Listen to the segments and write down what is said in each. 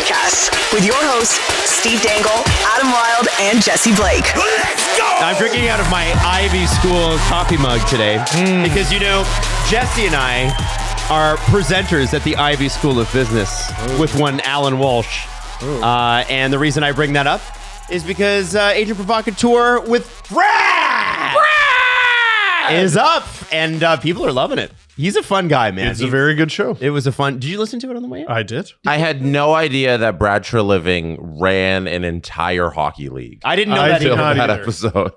Podcast with your hosts, Steve Dangle, Adam Wilde, and Jesse Blake. Let's go! I'm drinking out of my Ivy School coffee mug today because, Jesse and I are presenters at the Ivy School of Business with one Alan Walsh. And the reason I bring that up is because Agent Provocateur with Brad is up, and people are loving it. He's a fun guy, man. It's a very good show. It was a fun... Did you listen to it on the way in? I did. I had no idea that Brad Treliving ran an entire hockey league. I didn't know I that did either. not that either. episode.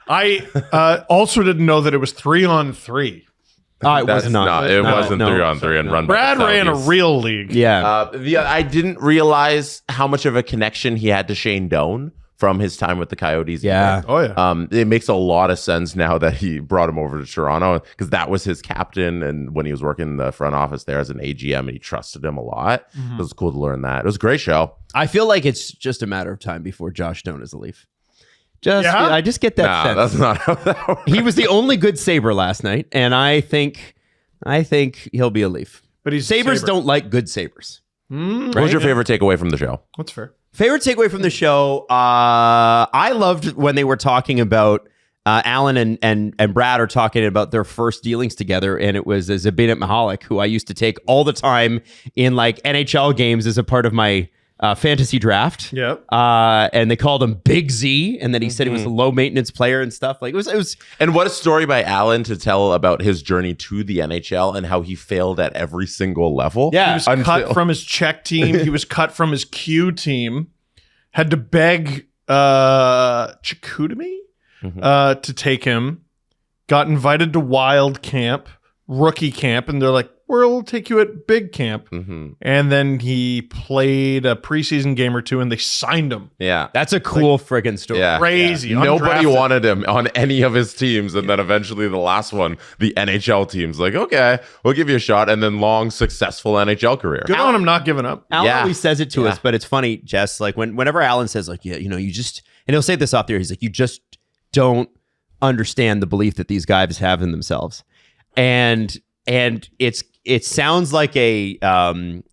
I also didn't know that it was 3-on-3. It That's was not. It No, wasn't no. 3-on-3 and run. Brad by the ran a Saudis. real league. Yeah. I didn't realize how much of a connection he had to Shane Doan from his time with the Coyotes. Yeah. Oh, yeah. It makes a lot of sense now that he brought him over to Toronto because that was his captain, and when he was working in the front office there as an AGM, and he trusted him a lot. It was cool to learn that. It was a great show. I feel like it's just a matter of time before Josh Stone is a Leaf. Yeah? I just get that Nah, sense. that's not how that works. He was the only good Sabre last night, and I think he'll be a Leaf. But he's Sabres Sabre. don't like good Sabres. What was your favorite takeaway from the show? That's fair. Favorite takeaway from the show, I loved when they were talking about Alan and Brad are talking about their first dealings together, and it was Zabinit Mihalik, who I used to take all the time in like NHL games as a part of my fantasy draft. Yep. And they called him Big Z, and then he said he was a low maintenance player and stuff. Like it was. And what a story by Alan to tell about his journey to the NHL and how he failed at every single level. Yeah. He was cut from his Czech team. He was cut from his Q team. Had to beg Chicoutimi to take him. Got invited to Wild Camp, rookie camp, and they're like, we'll take you at big camp. And then he played a preseason game or two, and they signed him. Yeah. That's a cool friggin' story. Yeah. Crazy. Nobody undrafted. wanted him on any of his teams. And then eventually the last one, the NHL team's like, okay, we'll give you a shot. And then long, successful NHL career. Good on him not giving up. Alan Yeah. always says it to Yeah. us, but it's funny, Jess. Like whenever Alan says, like, yeah, you just, and he'll say this off there. He's like, you just don't understand the belief that these guys have in themselves, and it sounds like a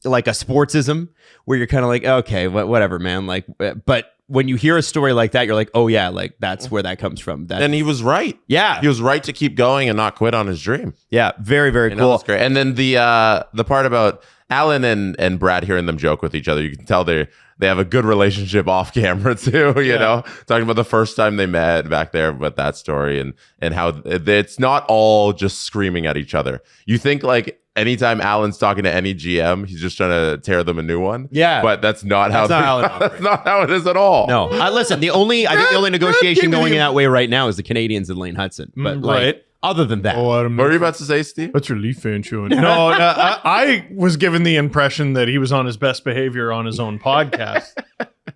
sportsism where you're kind of like, okay, whatever, man. Like, but when you hear a story like that, you're like, oh yeah, like that's where that comes from. And he was right. Yeah, He was right to keep going and not quit on his dream. yeah, very, very You cool. know, that's great. And then the part about Alan and Brad hearing them joke with each other, you can tell they have a good relationship off camera too, you know, talking about the first time they met back there, but that story and how it's not all just screaming at each other. You think like anytime Alan's talking to any GM, he's just trying to tear them a new one. Yeah. But that's not That's not how it that's not how it is at all. No, listen. I think the only negotiation going in that way right now is the Canadians and Lane Hudson. But like, right. other than that, Adam, What were you about to say, Steve? what's your Leaf fan showing? No, I was given the impression that he was on his best behavior on his own podcast.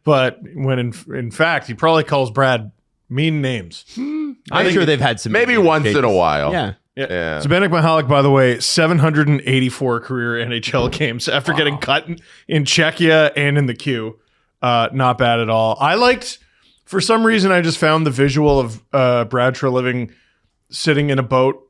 But when in fact, he probably calls Brad mean names. I'm sure they've had some Maybe once in a while. Yeah. Yeah. Zabinit Mihalik, by the way, 784 career NHL games after getting cut in Czechia and in the Q. Not bad at all. For some reason, I just found the visual of Brad Treliving sitting in a boat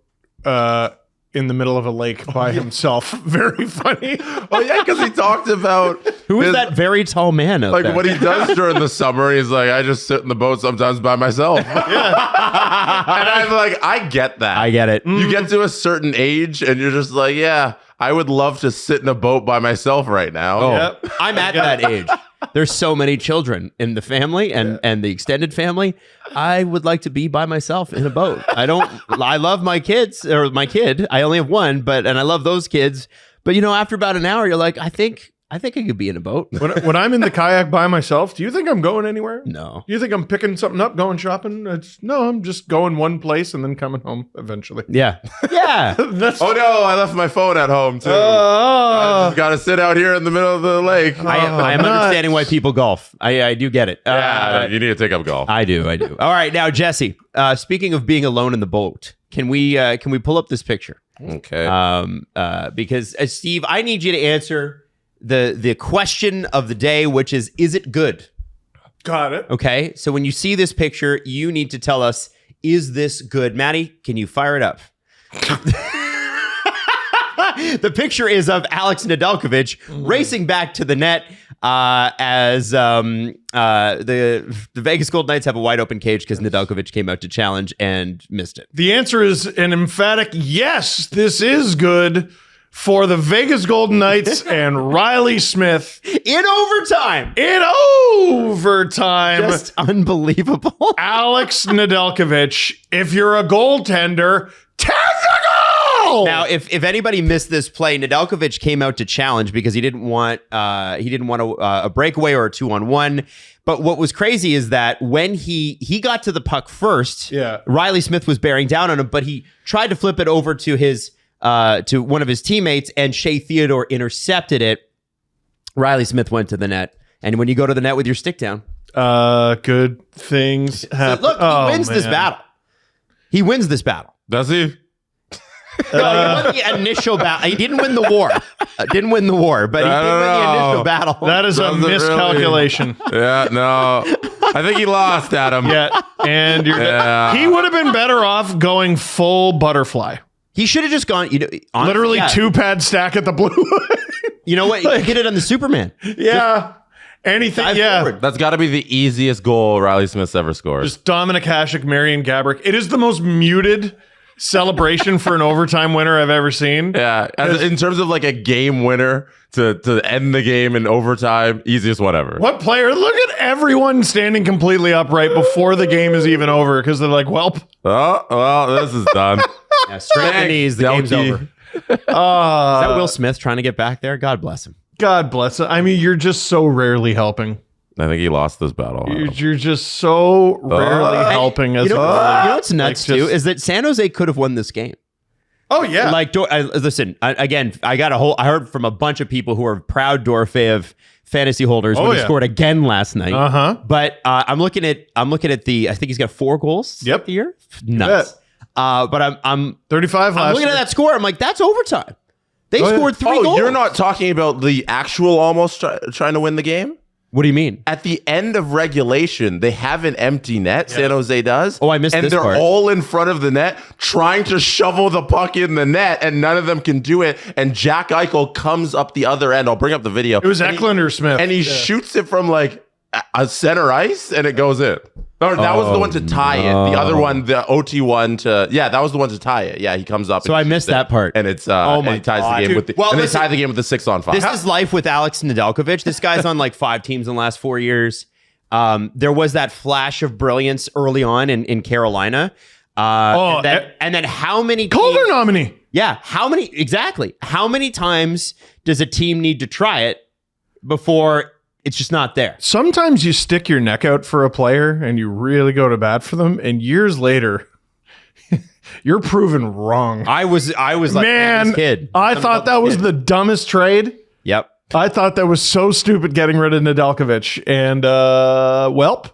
in the middle of a lake by himself very funny. Oh yeah, because he talked about Who is his- that very tall man out like there? what he does during the summer. He's like, I just sit in the boat sometimes by myself. And I'm like, I get that. I get it. You get to a certain age and you're just like, yeah, I would love to sit in a boat by myself right now. Oh, Yep. I'm at that age. There's so many children in the family and the extended family. I would like to be by myself in a boat. I love my kids or my kid. I only have one, and I love those kids. But after about an hour, you're like, I think I could be in a boat. When I'm in the kayak by myself, do you think I'm going anywhere? No. Do you think I'm picking something up, going shopping? No, I'm just going one place and then coming home eventually. Yeah. Yeah. That's Oh no, I left my phone at home too. I just gotta sit out here in the middle of the lake. I am nuts. understanding why people golf. I do get it. Yeah, you need to take up golf. I do. All right, now Jesse. Speaking of being alone in the boat, can we pull up this picture? Okay. Because Steve, I need you to answer the question of the day, which is it good? got it. Okay, so when you see this picture, you need to tell us, is this good? Maddie, can you fire it up? The picture is of Alex Nedeljkovic racing back to the net as the Vegas Golden Knights have a wide open cage because Nedeljkovic came out to challenge and missed it. The answer is an emphatic yes. This is good for the Vegas Golden Knights and Riley Smith In overtime. Just unbelievable. Alex Nedeljkovic, if you're a goaltender, tag the goal. Now, if anybody missed this play, Nedeljkovic came out to challenge because he didn't want a breakaway or a 2-on-1. But what was crazy is that when he got to the puck first, Riley Smith was bearing down on him, but he tried to flip it over to his to one of his teammates, and Shea Theodore intercepted it. Riley Smith went to the net, and when you go to the net with your stick down, good things happen. Look, he wins this battle. He wins this battle. Does he? He won the initial battle. He didn't win the war. But he did win the initial battle. That is a miscalculation. Yeah, no. I think he lost, Adam. Yeah, and he would have been better off going full butterfly. He should have just gone, honestly, literally 2-pad stack at the blue line. You know what? He did it on the Superman. Yeah. Anything. Forward. That's got to be the easiest goal Riley Smith's ever scored. Just Dominik Hasek, Marian Gaborik. It is the most muted celebration for an overtime winner I've ever seen. Yeah. In terms of like a game winner to end the game in overtime, easiest one ever. What player? Look at everyone standing completely upright before the game is even over because they're like, welp. Oh, well, this is done. Yeah, straight in the knees. The game's over. Is that Will Smith trying to get back there? God bless him. God bless him. I mean, you're just so rarely helping. I think he lost this battle. You're just so rarely helping. You know what's nuts too is that San Jose could have won this game. Oh yeah. Listen. I heard from a bunch of people who are proud Dorfeev fantasy holders when he scored again last night. But I'm looking at the. I think he's got 4 goals. Yep. The year. Nuts. But I'm 35. I'm looking at that score. I'm like, that's overtime. They scored 3 goals. You're not talking about the actual almost trying to win the game? What do you mean? At the end of regulation, they have an empty net. San Jose does. Oh, I missed this part. And they're all in front of the net trying to shovel the puck in the net, and none of them can do it. And Jack Eichel comes up the other end. I'll bring up the video. It was Eklund or Smith. And he shoots it from like a center ice, and it goes in. Or that was the one to tie it. The other one, the OT one that was the one to tie it. Yeah, he comes up. So I missed that part. And it's and he ties the game with the they tie the game with the 6-on-5. This is life with Alex Nedeljkovic. This guy's on like 5 teams in the last 4 years. There was that flash of brilliance early on in Carolina. And then how many Calder nominee? Yeah, how many times does a team need to try it before it's just not there? Sometimes you stick your neck out for a player and you really go to bat for them, and years later, you're proven wrong. I was like, man, this kid. I thought that was the dumbest trade. Yep. I thought that was so stupid getting rid of Nedeljkovic, and welp.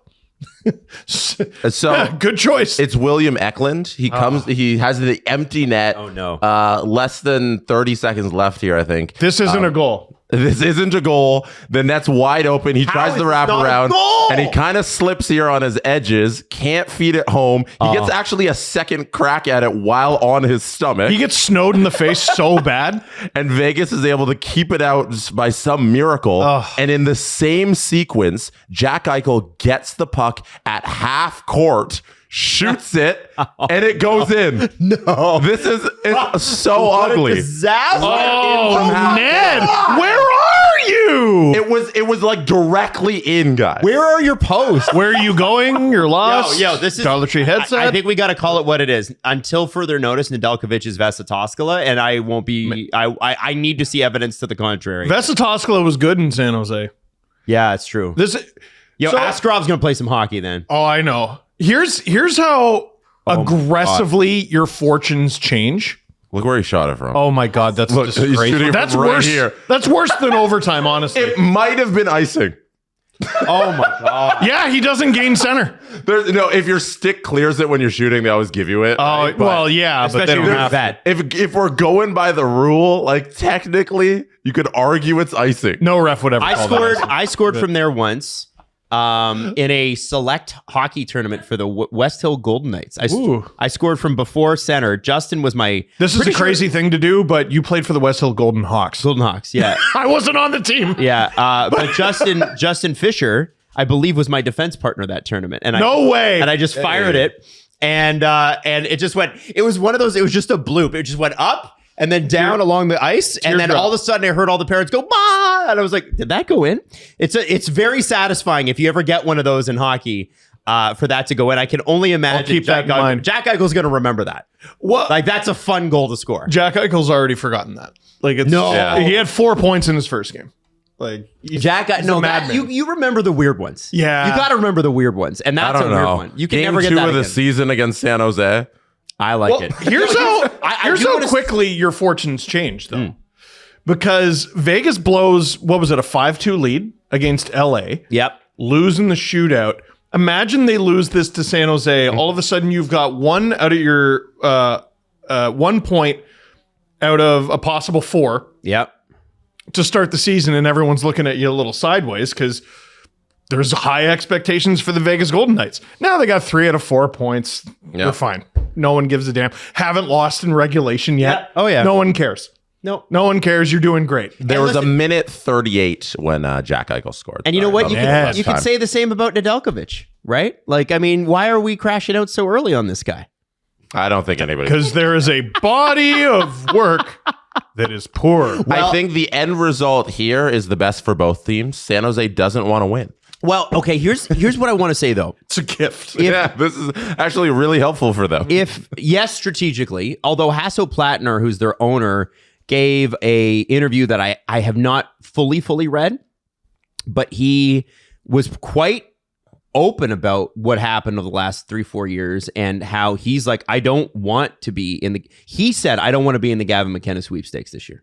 So good choice. It's William Eklund. He comes. He has the empty net. Oh no! Less than 30 seconds left here. I think this isn't a goal. This isn't a goal. The net's wide open. He tries the wraparound, and he kind of slips here on his edges. Can't feed it home. He gets actually a second crack at it while on his stomach. He gets snowed in the face so bad. And Vegas is able to keep it out by some miracle. And in the same sequence, Jack Eichel gets the puck at half court, shoots it, and it goes in. No. It's so ugly. Disaster. Oh, Ned, where are you? It was like directly in, guys. Where are your posts? Where are you going? You're lost. Yo, this is Dollar Tree headset. I think we got to call it what it is. Until further notice, Nedeljkovic is Vesatoskala, and I won't be. I need to see evidence to the contrary. Vesatoskala was good in San Jose. Yeah, it's true. Askarov's gonna play some hockey then. Oh, I know. Here's how aggressively your fortunes change. Look where he shot it from. Oh my God, that's disgraceful. That's worse. Here. That's worse than overtime, honestly. It might have been icing. Oh my God. Yeah, he doesn't gain center. If your stick clears it when you're shooting, they always give you it. Oh, right? Well, yeah, but they don't have that. If we're going by the rule, like technically, you could argue it's icing. No ref would ever. I scored from there once. in a select hockey tournament for the West Hill Golden Knights. Ooh. I scored from before center. Justin was my... This is a crazy thing to do, but you played for the West Hill Golden Hawks. Golden Hawks, yeah. I wasn't on the team. Yeah, but Justin Fisher, I believe, was my defense partner that tournament. And No way. And I just fired it, and it just went... It was one of those... It was just a bloop. It just went up and then down along the ice, and then all of a sudden I heard all the parents go, "Bah!" And I was like, did that go in? It's very satisfying if you ever get one of those in hockey, for that to go in. I can only imagine I'll keep that in mind. Jack Eichel's going to remember that. What? Like, that's a fun goal to score. Jack Eichel's already forgotten that. Like, it's, he had 4 points in his first game. Like, he's a madman. You remember the weird ones. Yeah. You got to remember the weird ones. And that's I don't a weird know. one. You can Game never get 2 that of the again. season against San Jose. I like it. Here's how quickly your fortunes change, though. Because Vegas blows, what was it, a 5-2 lead against LA. Yep. Losing the shootout. Imagine they lose this to San Jose. All of a sudden, you've got 1 out of your 1 point out of a possible 4 Yep. to start the season, and everyone's looking at you a little sideways because there's high expectations for the Vegas Golden Knights. Now they got 3 out of 4 points. They're fine. No one gives a damn. Haven't lost in regulation yet. Yeah. Oh, yeah. No one cares. No. No one cares. You're doing great. There was a minute 38 when Jack Eichel scored. And you know what? You man. could say the same about Nedeljkovic, right? Like, I mean, why are we crashing out so early on this guy? I don't think anybody... Because there is a body of work that is poor. I think the end result here is the best for both teams. San Jose doesn't want to win. Well, okay, here's what I want to say, though. It's a gift. This is actually really helpful for them. Yes, strategically, although Hasso Plattner, who's their owner, gave a interview that I have not fully read, but he was quite open about what happened over the last 3-4 years and how he's like, I don't want to be in the... He said, I don't want to be in the Gavin McKenna sweepstakes this year.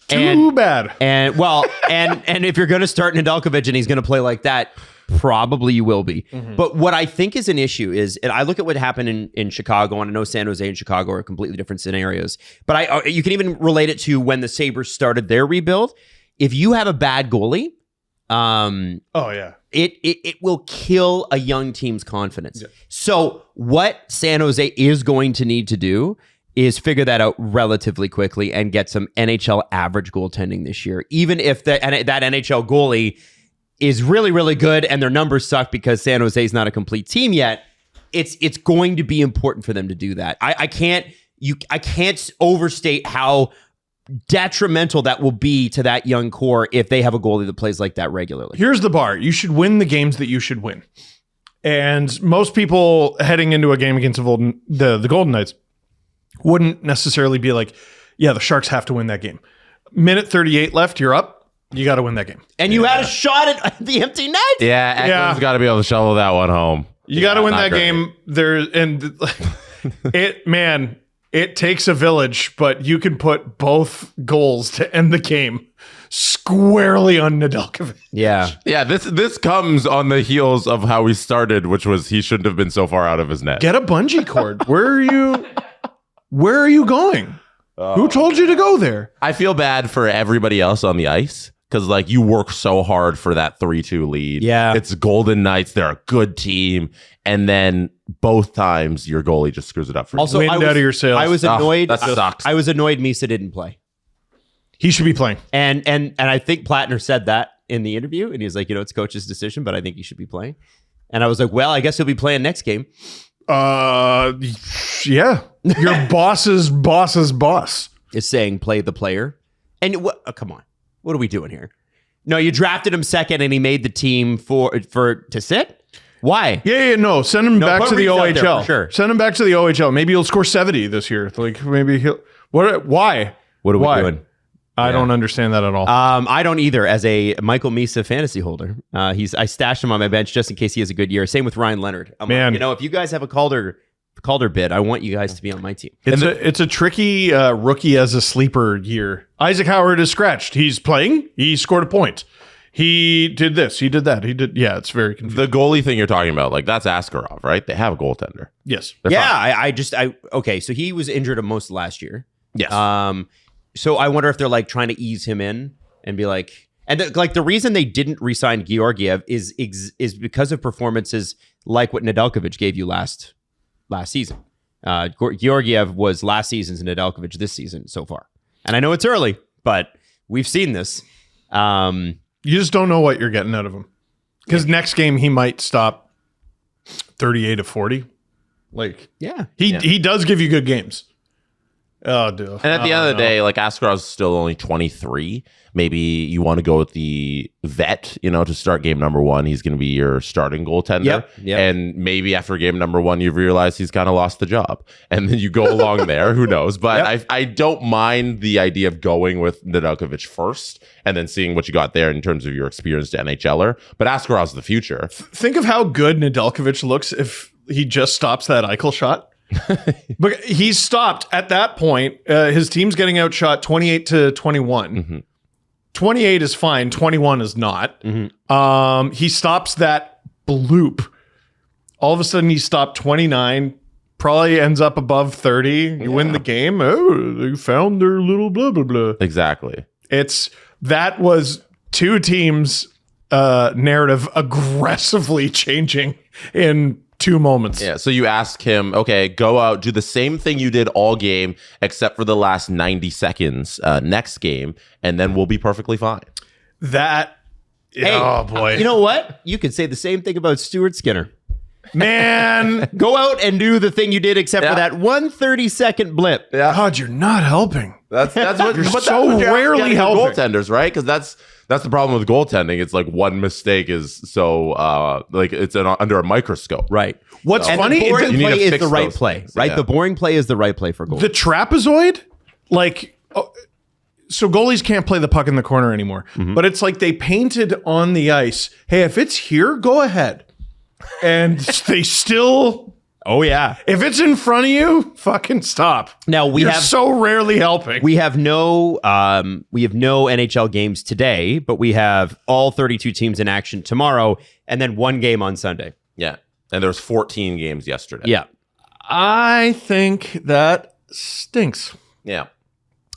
Too bad. And well, and if you're going to start Nedeljkovic and he's going to play like that, probably you will be. But what I think is an issue is, and I look at what happened in Chicago, and I know San Jose and Chicago are completely different scenarios, but you can even relate it to when the Sabres started their rebuild. If you have a bad goalie, it will kill a young team's confidence. Yeah. So what San Jose is going to need to do is figure that out relatively quickly and get some NHL average goaltending this year. Even if that NHL goalie is really, really good and their numbers suck because San Jose is not a complete team yet, it's going to be important for them to do that. I can't overstate how detrimental that will be to that young core if they have a goalie that plays like that regularly. Here's the bar. You should win the games that you should win. And most people heading into a game against the Golden Knights wouldn't necessarily be like, yeah, the Sharks have to win that game. Minute 38 left, you're up. You got to win that game. And you had a shot at the empty net? Yeah, Eklund's got to be able to shovel that one home. You got to win that game. It takes a village, but you can put both goals to end the game squarely on Nedeljkovic. Yeah. Yeah, this comes on the heels of how we started, which was he shouldn't have been so far out of his net. Get a bungee cord. Where are you going? Who told you to go there? I feel bad for everybody else on the ice because, like, you work so hard for that 3-2 lead. Yeah. It's Golden Knights. They're a good team. And then both times your goalie just screws it up for you. Also, Wind out of your sails. I was annoyed. That sucks. I was annoyed Misa didn't play. He should be playing. And I think Plattner said that in the interview. And he was like, it's coach's decision, but I think he should be playing. And I was like, well, I guess he'll be playing next game. Yeah. Your boss's boss is saying play the player. And come on. What are we doing here? No, you drafted him second and he made the team for to sit? Why? Yeah, no. Send him back to the Reeves out there OHL. for sure. Send him back to the OHL. Maybe he'll score 70 this year. Like maybe he'll why? What are we doing? I don't understand that at all. I don't either. As a Michael Misa fantasy holder, I stashed him on my bench just in case he has a good year. Same with Ryan Leonard. Man, if you guys have a Calder bid, I want you guys to be on my team. It's a tricky rookie as a sleeper year. Isaac Howard is scratched. He's playing. He scored a point. He did this. He did that. He did. Yeah, it's very confusing. The goalie thing you're talking about, like that's Askarov, right? They have a goaltender. Yes. Okay. So he was injured most of last year. Yes. So I wonder if they're like trying to ease him in and be like, And the reason they didn't re-sign Georgiev is because of performances like what Nedeljkovic gave you last season. Georgiev was last season's Nedeljkovic this season so far. And I know it's early, but we've seen this. You just don't know what you're getting out of him. Because next game he might stop 38 of 40. He does give you good games. Oh, dude. And at the end of the day, like Askarov's still only 23. Maybe you want to go with the vet, to start game number 1. He's going to be your starting goaltender. Yep. And maybe after game number 1, you've realized he's kind of lost the job. And then you go along there. Who knows? But I don't mind the idea of going with Nedeljkovic first and then seeing what you got there in terms of your experienced NHLer. But Askarov's the future. Think of how good Nedeljkovic looks if he just stops that Eichel shot. But he's stopped at that point. His team's getting outshot 28-21. Mm-hmm. 28 is fine. 21 is not. Mm-hmm. He stops that bloop. All of a sudden, he stopped 29. Probably ends up above 30. You win the game. Oh, they found their little blah blah blah. Exactly. That was two teams' narrative aggressively changing in 2 moments. Yeah, so you ask him, okay, go out, do the same thing you did all game, except for the last 90 seconds next game, and then we'll be perfectly fine. Oh, boy. You know what? You could say the same thing about Stuart Skinner. Man. Go out and do the thing you did, except for that 1 30-second blip. Yeah. God, you're not helping. That's what You're but so that's what rarely helping. Goaltenders, right? Because that's the problem with goaltending. It's like one mistake is so it's under a microscope. Right. What's funny the boring You need to play is fix the right those play, things. right? Yeah. The boring play is the right play for goal. the trapezoid, so goalies can't play the puck in the corner anymore. Mm-hmm. But it's like they painted on the ice, hey, if it's here, go ahead. And they still... Oh, yeah. If it's in front of you, fucking stop. Now, You're so rarely helping. We have no NHL games today, but we have all 32 teams in action tomorrow, and then 1 game on Sunday. Yeah. And there was 14 games yesterday. Yeah. I think that stinks. Yeah.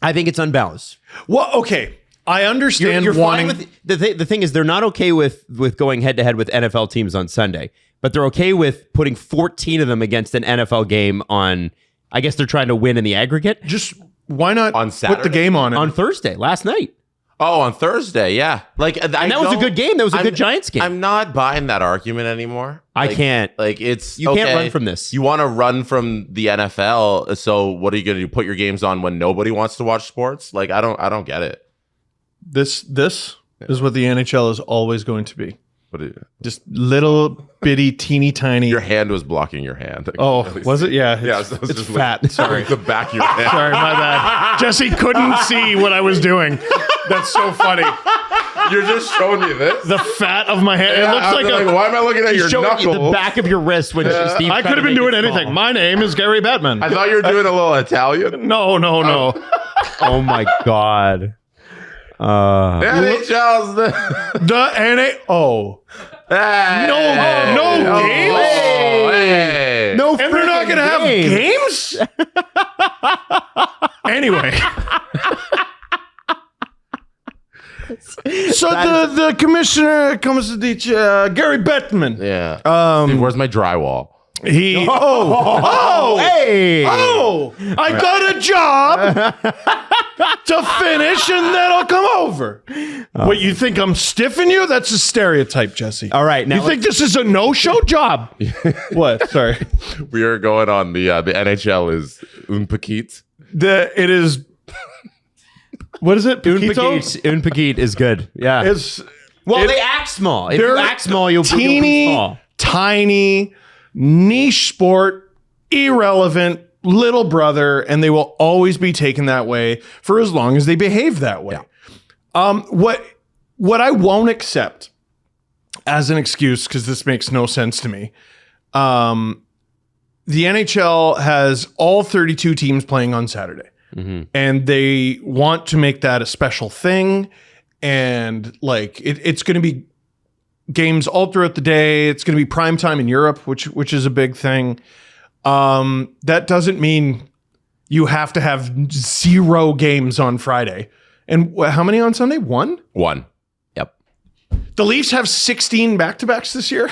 I think it's unbalanced. Well, okay. I understand You're wanting... fine with the thing is they're not okay with going head to head with NFL teams on Sunday, but they're okay with putting 14 of them against an NFL game on. I guess they're trying to win in the aggregate. Just why not On put the Saturday? game on it? On Thursday, last night. Oh, on Thursday, yeah. And that was a good game. That was a good Giants game. I'm not buying that argument anymore. I can't. You can't run from this. You want to run from the NFL, so what are you going to do? Put your games on when nobody wants to watch sports? I don't get it. This is what the NHL is always going to be. What Just little bitty, teeny tiny. your hand was blocking your hand. Oh, was it? Yeah. Yeah, It's, so it's fat. Sorry. the back of your hand. Sorry, my bad. Jesse couldn't see what I was doing. That's so funny. You're just showing me this. The fat of my hand. Yeah, It looks I like was a... why am I looking at your Showing knuckle? you the back of your wrist when Steve. I could have been doing anything. My name is Gary Bettman. I thought you were doing a little Italian. No. Oh my god. NHL's The NA. Hey, No games? Hey. No, And they're not going to have games? Anyway. So the commissioner comes to teach Gary Bettman. Yeah. Dude, where's my drywall? He hey, I got a job to finish and then I'll come over. What, you think I'm stiffing you? That's a stereotype, Jesse. All right, now you think this is a no-show job? What? Sorry. We are going on the NHL is un petit. It is. What is it? Un Petit is good. Yeah. They act small. If you they're act small, you'll be teeny, small. tiny, niche sport, irrelevant, little brother, and they will always be taken that way for as long as they behave that way. Yeah. What I won't accept as an excuse, because this makes no sense to me, the NHL has all 32 teams playing on Saturday. Mm-hmm. And they want to make that a special thing. And it's going to be games all throughout the day. It's going to be prime time in Europe, which is a big thing. That doesn't mean you have to have 0 games on Friday. And how many on Sunday? 1? 1. The Leafs have 16 back-to-backs this year,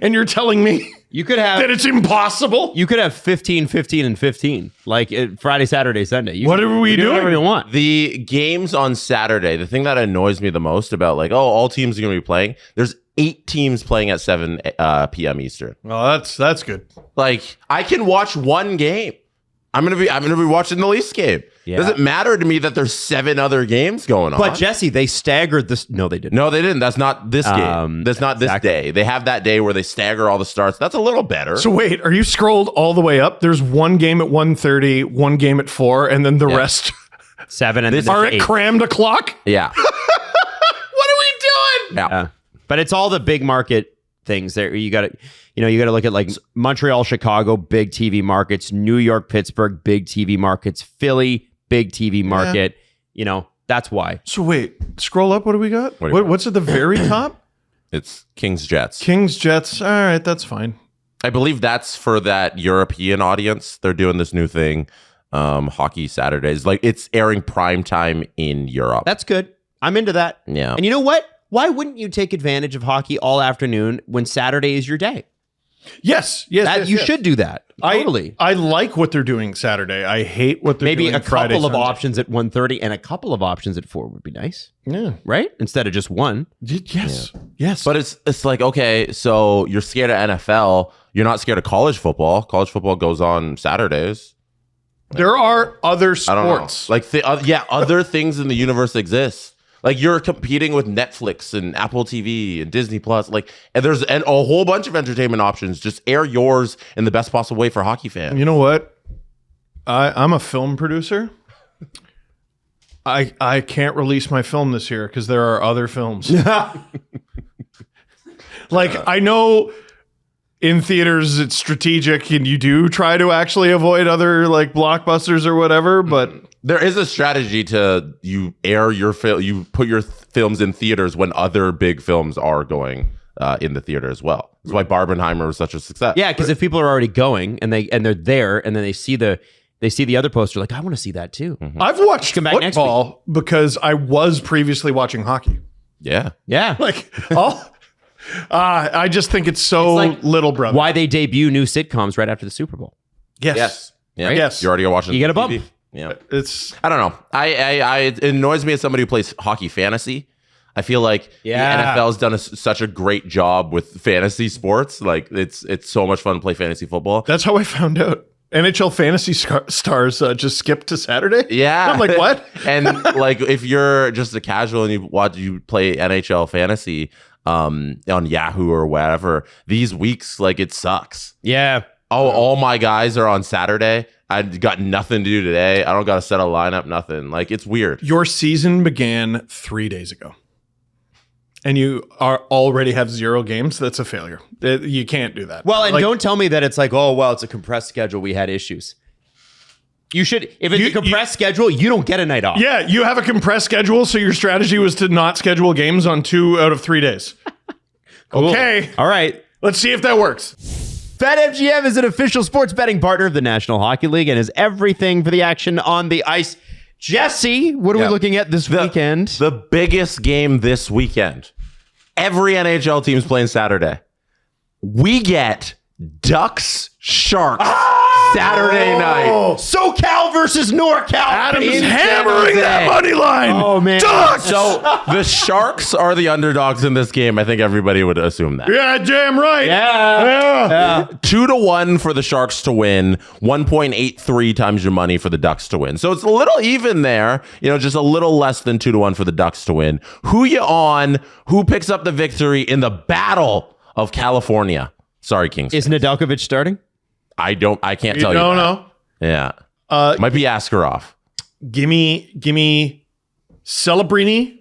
and you're telling me You could have that it's impossible? You could have 15, 15, and 15, like Friday, Saturday, Sunday. What are we doing? Whatever you want. The games on Saturday, the thing that annoys me the most about like, all teams are going to be playing, there's 8 teams playing at 7 p.m. Eastern. Well, that's good. Like, I can watch one game. I'm gonna be watching the Leafs game. Yeah. Does it matter to me that there's 7 other games going on? But Jesse, they staggered this. No, they didn't. No, they didn't. That's not this game. That's not this day. They have that day where they stagger all the starts. That's a little better. So wait, are you scrolled all the way up? There's one game at 1:30, one game at 4, and then the rest 7 and are then at 8. crammed o'clock? Yeah. What are we doing? Yeah. But it's all the big market things there. You got to look at like Montreal, Chicago, big TV markets, New York, Pittsburgh, big TV markets, Philly, big TV market. That's why. So wait, scroll up. What do we got? What do you What's at the very top? It's Kings Jets. Kings, Jets. All right, that's fine. I believe that's for that European audience. They're doing this new thing, Hockey Saturdays. Like, it's airing prime time in Europe. That's good. I'm into that. Yeah. And you know what? Why wouldn't you take advantage of hockey all afternoon when Saturday is your day? Yes. You should do that. Totally. I like what they're doing Saturday. I hate what they're Maybe doing a Friday, couple of Sunday. options at 1:30 and a couple of options at 4 would be nice, Yeah. right? Instead of just one. Yes. Yes. But it's like, okay, so you're scared of NFL. You're not scared of college football. College football goes on Saturdays. there are other I don't know. sports. Like, other things in the universe exist. Like, you're competing with Netflix and Apple TV and Disney Plus. Like, and there's a whole bunch of entertainment options. Just air yours in the best possible way for hockey fans. You know what? I'm a film producer. I can't release my film this year because there are other films. Like, I know in theaters it's strategic and you do try to actually avoid other like blockbusters or whatever, but There is a strategy to you put your films in theaters when other big films are going in the theater as well. That's why Barbenheimer was such a success. Yeah, because if people are already going and they're there and then they see the other poster, like, I want to see that too. I've watched Come back next football because I was previously watching hockey. Yeah. Yeah. Like, I just think it's so It's like little brother. Why they debut new sitcoms right after the Super Bowl. Yes. Yeah. Right? Yes. You're already watching. You get a bump. TV. Yeah. It's I don't know. It annoys me as somebody who plays hockey fantasy. I feel like Yeah. the NFL's done such a great job with fantasy sports. Like, it's so much fun to play fantasy football. that's how I found out. NHL fantasy stars just skipped to Saturday. Yeah. I'm like, what? And like, if you're just a casual and you play NHL fantasy on Yahoo or whatever, these weeks, like, it sucks. Yeah. Oh, all my guys are on Saturday. I got nothing to do today. I don't got to set a lineup, nothing. Like, it's weird. Your season began 3 days ago. And you already have 0 games. That's a failure. You can't do that. Well, and Like, don't tell me that it's like, oh, well, it's a compressed schedule. We had issues. You should, if it's a compressed schedule, you don't get a night off. Yeah, you have a compressed schedule, so your strategy was to not schedule games on 2 out of 3 days. Cool. Okay. All right. Let's see if that works. BetMGM is an official sports betting partner of the National Hockey League and is everything for the action on the ice. Jesse, what are we looking at this weekend? The biggest game this weekend. Every NHL team's playing Saturday. We get Ducks Sharks Saturday night. SoCal versus NorCal. Adam's In hammering San that Jose. money line. Oh, man. Ducks! So the Sharks are the underdogs in this game. I think everybody would assume that. Yeah, damn right. Yeah. 2-1 for the Sharks to win, 1.83 times your money for the Ducks to win. So it's a little even there, just a little less than 2-1 for the Ducks to win. Who you on? Who picks up the victory in the Battle of California? Sorry, Kings. Is Nedeljkovic starting? I can't You tell you. don't that. know. Yeah. Might be Askarov. Gimme Celebrini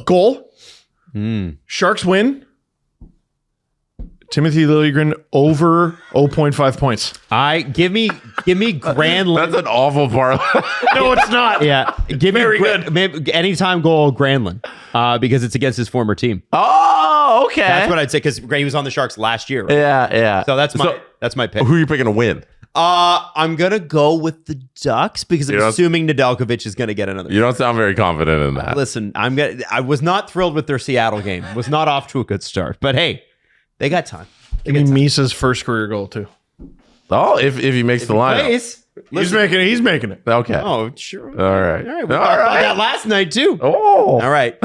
goal. Sharks win. Timothy Liljegren over 0.5 points. Give me Granlund. That's an awful part. No, it's not. Yeah, give me Very good. maybe anytime goal Granlund because it's against his former team. Oh, okay. That's what I'd say because he was on the Sharks last year. Right? Yeah. So that's my pick. Who are you picking to win? I'm going to go with the Ducks because I'm assuming Nedeljkovic is going to get another. You don't sound very confident in that. Listen, I was not thrilled with their Seattle game. Was not off to a good start. But hey, they got time. Give me Misa's first career goal too. Oh, if he makes the lineup. He's making it. Okay. Oh, sure. All right. We talked about that last night too. Oh. All right.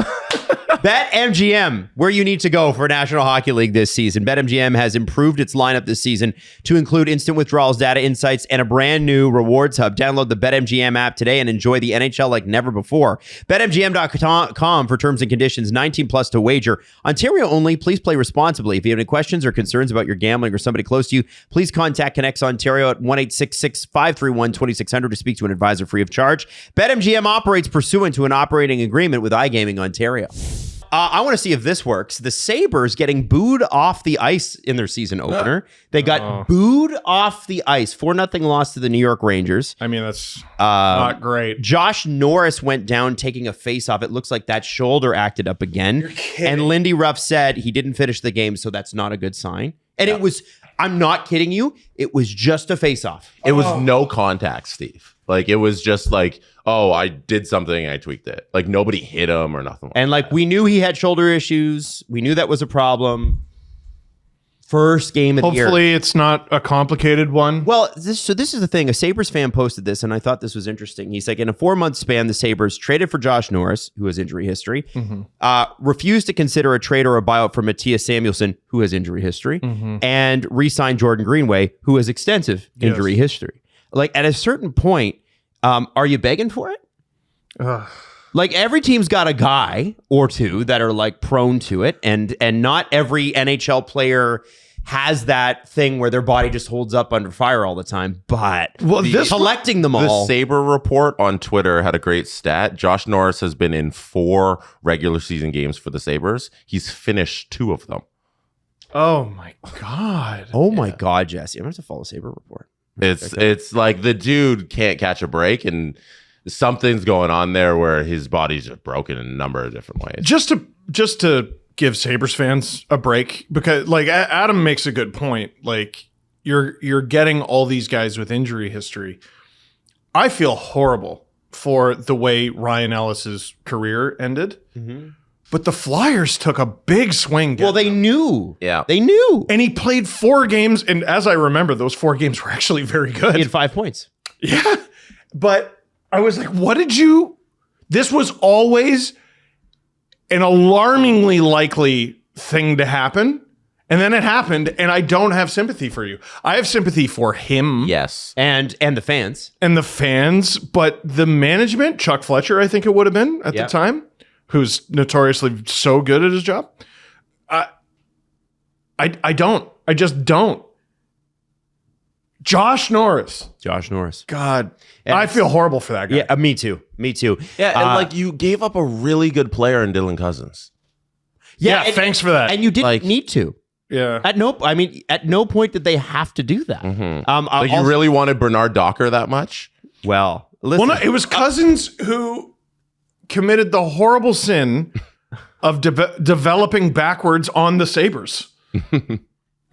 BetMGM, where you need to go for National Hockey League this season. BetMGM has improved its lineup this season to include instant withdrawals, data insights, and a brand new rewards hub. Download the BetMGM app today and enjoy the NHL like never before. BetMGM.com for terms and conditions. 19 plus to wager. Ontario only. Please play responsibly. If you have any questions or concerns about your gambling or somebody close to you, please contact Connects Ontario at 1-866-531-2600 to speak to an advisor free of charge. BetMGM operates pursuant to an operating agreement with iGaming Ontario. I want to see if this works. The Sabres getting booed off the ice in their season opener. They got booed off the ice. 4-0 loss to the New York Rangers. I mean, that's not great. Josh Norris went down taking a face-off. It looks like that shoulder acted up again. And Lindy Ruff said he didn't finish the game, so that's not a good sign. And it was, I'm not kidding you, it was just a face-off. It was no contact, Steve. Like, it was just like, oh, I did something and I tweaked it. Like, nobody hit him or nothing. And like, we knew he had shoulder issues. We knew that was a problem. First game of the year. Hopefully it's not a complicated one. Well, this is the thing. A Sabres fan posted this, and I thought this was interesting. He's like, in a 4-month span, the Sabres traded for Josh Norris, who has injury history, refused to consider a trade or a buyout for Matthias Samuelsson, who has injury history, and re-signed Jordan Greenway, who has extensive injury history. Like, at a certain point, are you begging for it? Like, every team's got a guy or two that are like prone to it, and not every NHL player has that thing where their body just holds up under fire all the time. But collecting them all. The Sabre Report on Twitter had a great stat. Josh Norris has been in 4 regular season games for the Sabres. He's finished 2 of them. Oh my God. Oh my God, Jesse. I'm going to have to follow Sabre Report. It's like the dude can't catch a break, and something's going on there where his body's just broken in a number of different ways. Just to give Sabres fans a break, because like Adam makes a good point. Like, you're getting all these guys with injury history. I feel horrible for the way Ryan Ellis's career ended. But the Flyers took a big swing. Well, they knew. Yeah. They knew. And he played 4 games. And as I remember, those 4 games were actually very good. He had 5 points. Yeah. But I was like, what did you? This was always an alarmingly likely thing to happen. And then it happened. And I don't have sympathy for you. I have sympathy for him. Yes. And the fans. And the fans. But the management, Chuck Fletcher, I think it would have been at the time, who's notoriously so good at his job. I don't. I just don't. Josh Norris. God. And I feel horrible for that guy. Yeah, me too. Yeah, and like, you gave up a really good player in Dylan Cousins. Yeah, thanks for that. And you didn't need to. Yeah. At no point did they have to do that. Like, you really wanted Bernard Docker that much? Well, listen. Well, no, it was Cousins who committed the horrible sin of developing backwards on the Sabres.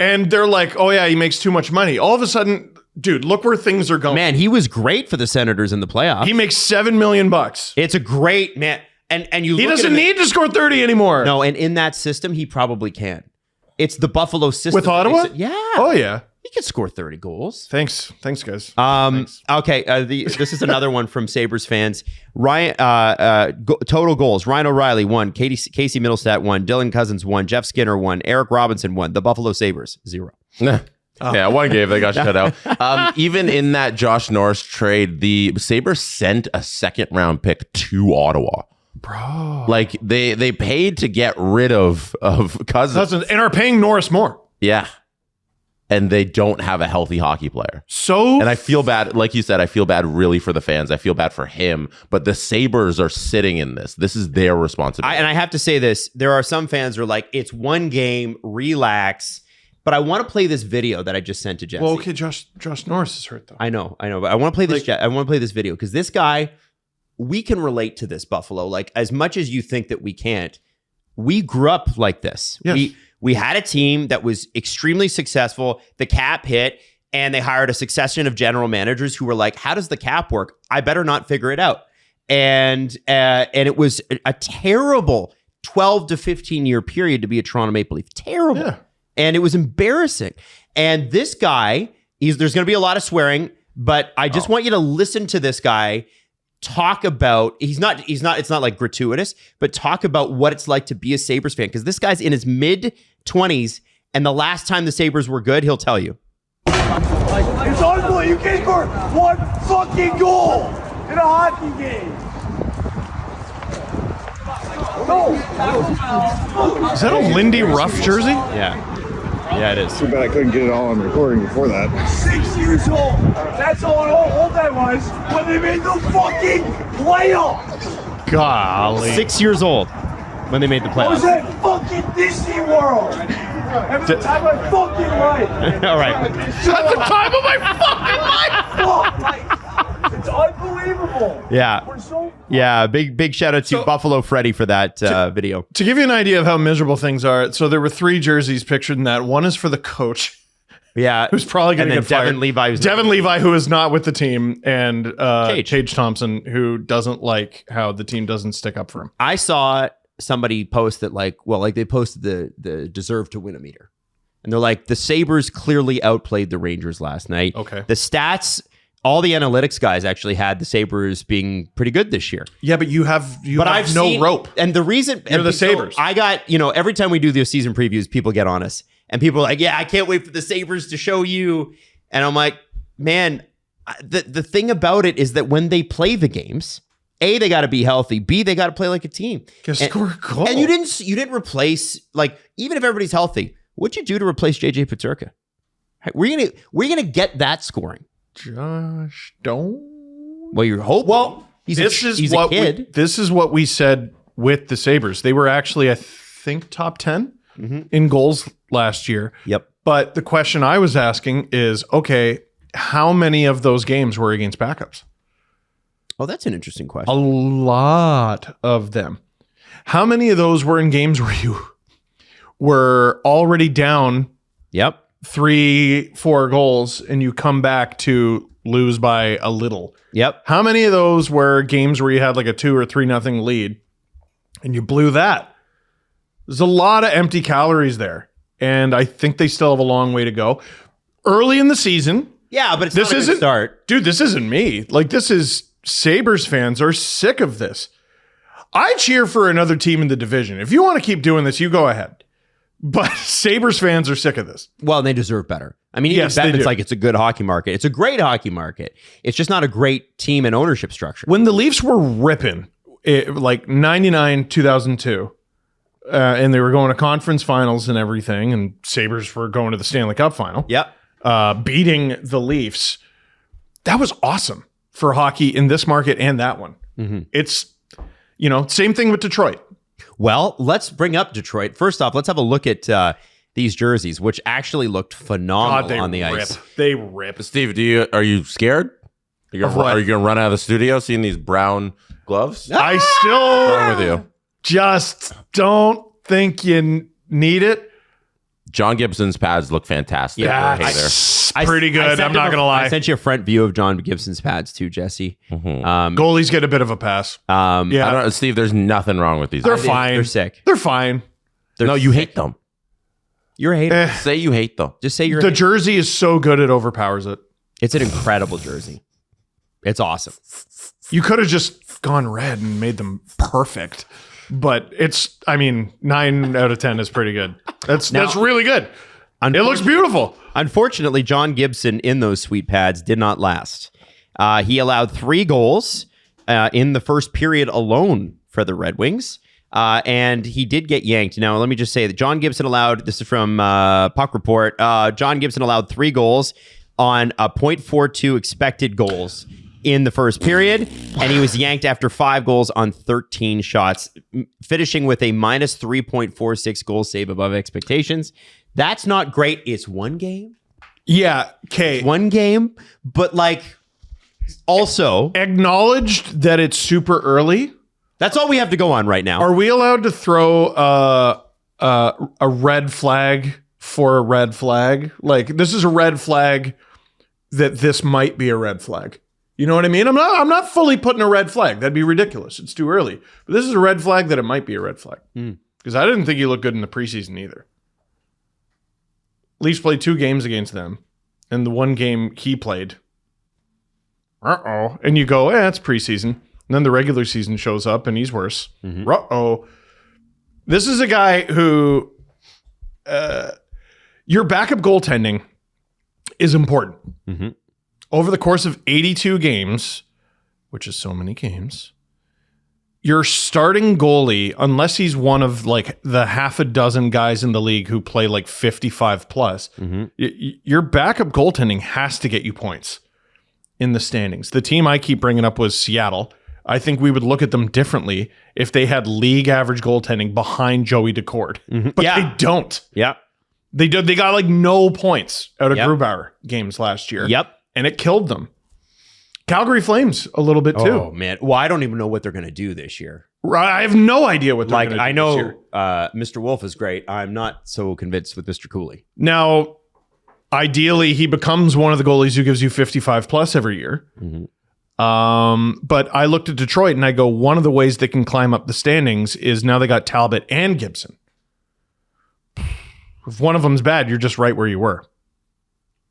And they're like, oh yeah, he makes too much money. All of a sudden, dude, look where things are going. Man, he was great for the Senators in the playoffs. He makes $7 million. It's a great man. And you he look doesn't at him, need to score 30 anymore. No, and in that system, he probably can. It's the Buffalo system. With Ottawa? Yeah. Oh yeah. He could score 30 goals. Thanks guys. Thanks. Okay, this is another one from Sabres fans. Ryan, total goals: Ryan O'Reilly 1, Casey Middlestat 1, Dylan Cousins 1, Jeff Skinner 1, Eric Robinson 1. The Buffalo Sabres 0. Yeah, one game they got shut out. Even in that Josh Norris trade, the Sabres sent a 2nd-round pick to Ottawa. Bro, like they paid to get rid of Cousins and are paying Norris more. Yeah. And they don't have a healthy hockey player. So, and I feel bad, like you said, I feel bad really for the fans. I feel bad for him, but the Sabres are sitting in this. This is their responsibility. And I have to say this, there are some fans who are like, it's one game, relax. But I want to play this video that I just sent to Jesse. Well, okay, Josh Norris is hurt though. I know, but I want to play this. I want to play this video because this guy, we can relate to this, Buffalo. Like, as much as you think that we can't, we grew up like this. Yes. We had a team that was extremely successful. The cap hit. and they hired a succession of general managers who were like, how does the cap work? I better not figure it out. And it was a terrible 12 to 15 year period to be a Toronto Maple Leaf. Terrible. Yeah. And it was embarrassing. And this guy, there's going to be a lot of swearing, but I just want you to listen to this guy talk about, it's not like gratuitous, but talk about what it's like to be a Sabres fan. Because this guy's in his mid 20s, and the last time the Sabres were good, he'll tell you. It's unbelievable. You can't score one fucking goal in a hockey game. No. Is that a Lindy Ruff jersey? Yeah, it is. Too bad I couldn't get it all on recording before that. 6 years old. That's how old that was when they made the fucking playoffs. Golly. 6 years old when they made the I was playoffs. at fucking Disney World. Every time I fucking life. All right. At the time of my fucking life. Fuck. It's unbelievable. Yeah. We're so Yeah, big shout out to Buffalo Freddy for that video. To give you an idea of how miserable things are, so there were 3 jerseys pictured in that. One is for the coach, Yeah. who's probably going to And get then fired. Devin Levi. Devin Levi, who is not with the team, and Tage. Tage Thompson, who doesn't like how the team doesn't stick up for him. I saw somebody post that they posted the deserve to win a meter. And they're like, the Sabres clearly outplayed the Rangers last night. Okay. The stats, all the analytics guys actually had the Sabres being pretty good this year. Yeah, but you have I've no seen- rope. And the reason You're the Sabres. I got, every time we do the season previews, people get on us. And people are like, yeah, I can't wait for the Sabres to show you. And I'm like, man, the thing about it is that when they play the games, A, they got to be healthy. B, they got to play like a team. Score a goal. And you didn't replace, like, even if everybody's healthy, what'd you do to replace JJ Peterka? We're gonna get that scoring. Josh, don't. Well, you're hoping. Well, he's what a kid. this is what we said with the Sabres. They were actually, I think, top 10 in goals last year. Yep. But the question I was asking is, okay, how many of those games were against backups? Oh, that's an interesting A question. lot of them. How many of those were in games where you were already down Yep. 3-4 goals and you come back to lose by a little? Yep. How many of those were games where you had like a 2 or 3-0 lead and you blew that? There's a lot of empty calories there. And I think they still have a long way to go. Early in the season, Yeah, but it's This not a good isn't- start. dude, this isn't me. Like, this is Sabres fans are sick of this. I cheer for another team in the division. If you want to keep doing this, you go ahead. But Sabres fans are sick of this. Well, they deserve better. I mean, even Yes, they Bettman's do. like, it's a good hockey market. It's a great hockey market. It's just not a great team and ownership structure. When the Leafs were ripping, like 99, 2002, and they were going to conference finals and everything, and Sabres were going to the Stanley Cup final, Yep. beating the Leafs, that was awesome for hockey in this market and that one. It's, same thing with Detroit. Well, let's bring up Detroit. First off, let's have a look at these jerseys, which actually looked phenomenal on the rip. ice. They rip. Steve, are you scared? Of what? Are you gonna run out of the studio seeing these brown gloves? I What's still wrong with you? just don't think you need it. John Gibson's pads look fantastic. That's I- pretty I good. sent I'm not him going to lie. I sent you a front view of John Gibson's pads too, Jesse. Goalies get a bit of a pass. Yeah. I don't know, Steve. There's nothing wrong with these. They're think fine. they're sick. They're fine. No, you hate them. You're a hater. Say you hate them. Just say you're a The hater. jersey is so good it overpowers it. It's an incredible jersey. It's awesome. You could have just gone red and made them perfect. But 9 out of 10 is pretty good. That's really good. It looks beautiful. Unfortunately, John Gibson in those sweet pads did not last. He allowed 3 goals in the first period alone for the Red Wings. And he did get yanked. Now, let me just say that John Gibson allowed, this is from Puck Report, John Gibson allowed 3 goals on a .42 expected goals in the first period, and he was yanked after 5 goals on 13 shots, finishing with a minus 3.46 goal save above expectations. That's not great. It's one game. Yeah. Okay. One game, but also, Acknowledged that it's super early. that's all we have to go on right now. Are we allowed to throw a red flag for a red flag? Like, this is a red flag that this might be a red flag. You know what I mean? I'm not fully putting a red flag. That'd be ridiculous. It's too early. But this is a red flag that it might be a red flag. Because I didn't think he looked good in the preseason either. Leafs played 2 games against them. And the one game he played, and you go, it's preseason. And then the regular season shows up and he's worse. This is a guy who, your backup goaltending is important. Over the course of 82 games, which is so many games, your starting goalie, unless he's one of like the half a dozen guys in the league who play like 55 plus, your backup goaltending has to get you points in the standings. The team I keep bringing up was Seattle. I think we would look at them differently if they had league average goaltending behind Joey Decord. But they don't. They got like no points out of Grubauer games last year. And it killed them. Calgary Flames a little bit too. Oh man. Well, I don't even know what they're going to do this year. I have no idea what they're going to do. I know this year. Mr. Wolf is great. I'm not so convinced with Mr. Cooley. Now, ideally, he becomes one of the goalies who gives you 55 plus every year. But I looked at Detroit and I go, one of the ways they can climb up the standings is now they got Talbot and Gibson. If one of them's bad, you're just right where you were.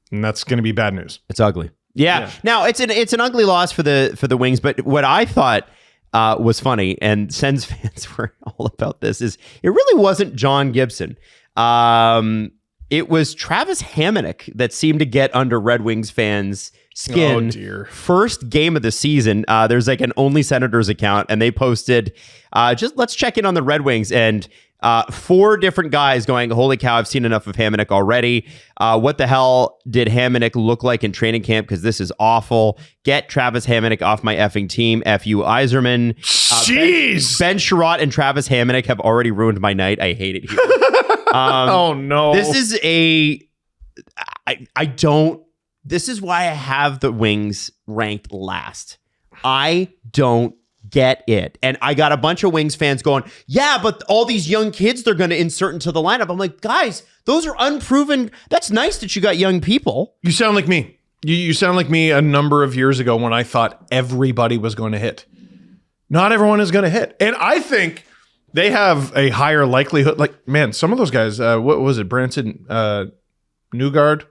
And that's going to be bad news. It's ugly. Yeah. Now it's an ugly loss for the Wings, but what I thought was funny, and Sens fans were all about this, is it really wasn't John Gibson. It was Travis Hamonic that seemed to get under Red Wings fans' skin. Oh dear. First game of the season. There's like an Only Senators account, and they posted, just let's check in on the Red Wings, and 4 different guys going, holy cow, I've seen enough of Hamonic already. What the hell did Hamonic look like in training camp? Because this is awful. Get Travis Hamonic off my effing team. F.U. Iserman. Jeez. Ben Sherratt and Travis Hamonic have already ruined my night. I hate it here. Oh no. This is this is why I have the Wings ranked last. I don't get it. And I got a bunch of Wings fans going, yeah, but all these young kids they're going to insert into the lineup. I'm like, guys, those are unproven. That's nice that you got young people. You sound like me. You sound like me a number of years ago when I thought everybody was going to hit. Not everyone is going to hit. And I think they have a higher likelihood. Like, man, some of those guys, what was it? Branson, Nygard?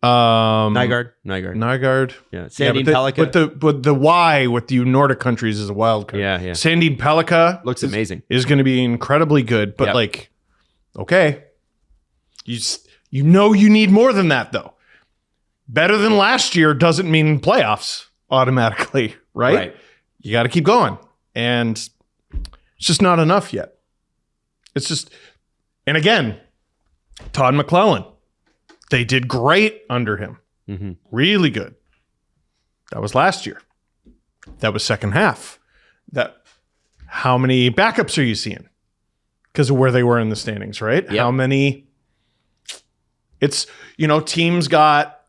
Nygard. Yeah. Sandin Pellikka. But the Y with the Nordic countries is a wild card. Yeah. Sandin Pellikka looks amazing. Is going to be incredibly good. But like, okay. You know you need more than that though. Better than last year doesn't mean playoffs automatically, right? You got to keep going. And it's just not enough yet. It's just, and again, Todd McClellan. They did great under him. Really good. That was last year. That was second half. How many backups are you seeing? Because of where they were in the standings, right? How many? It's, teams got,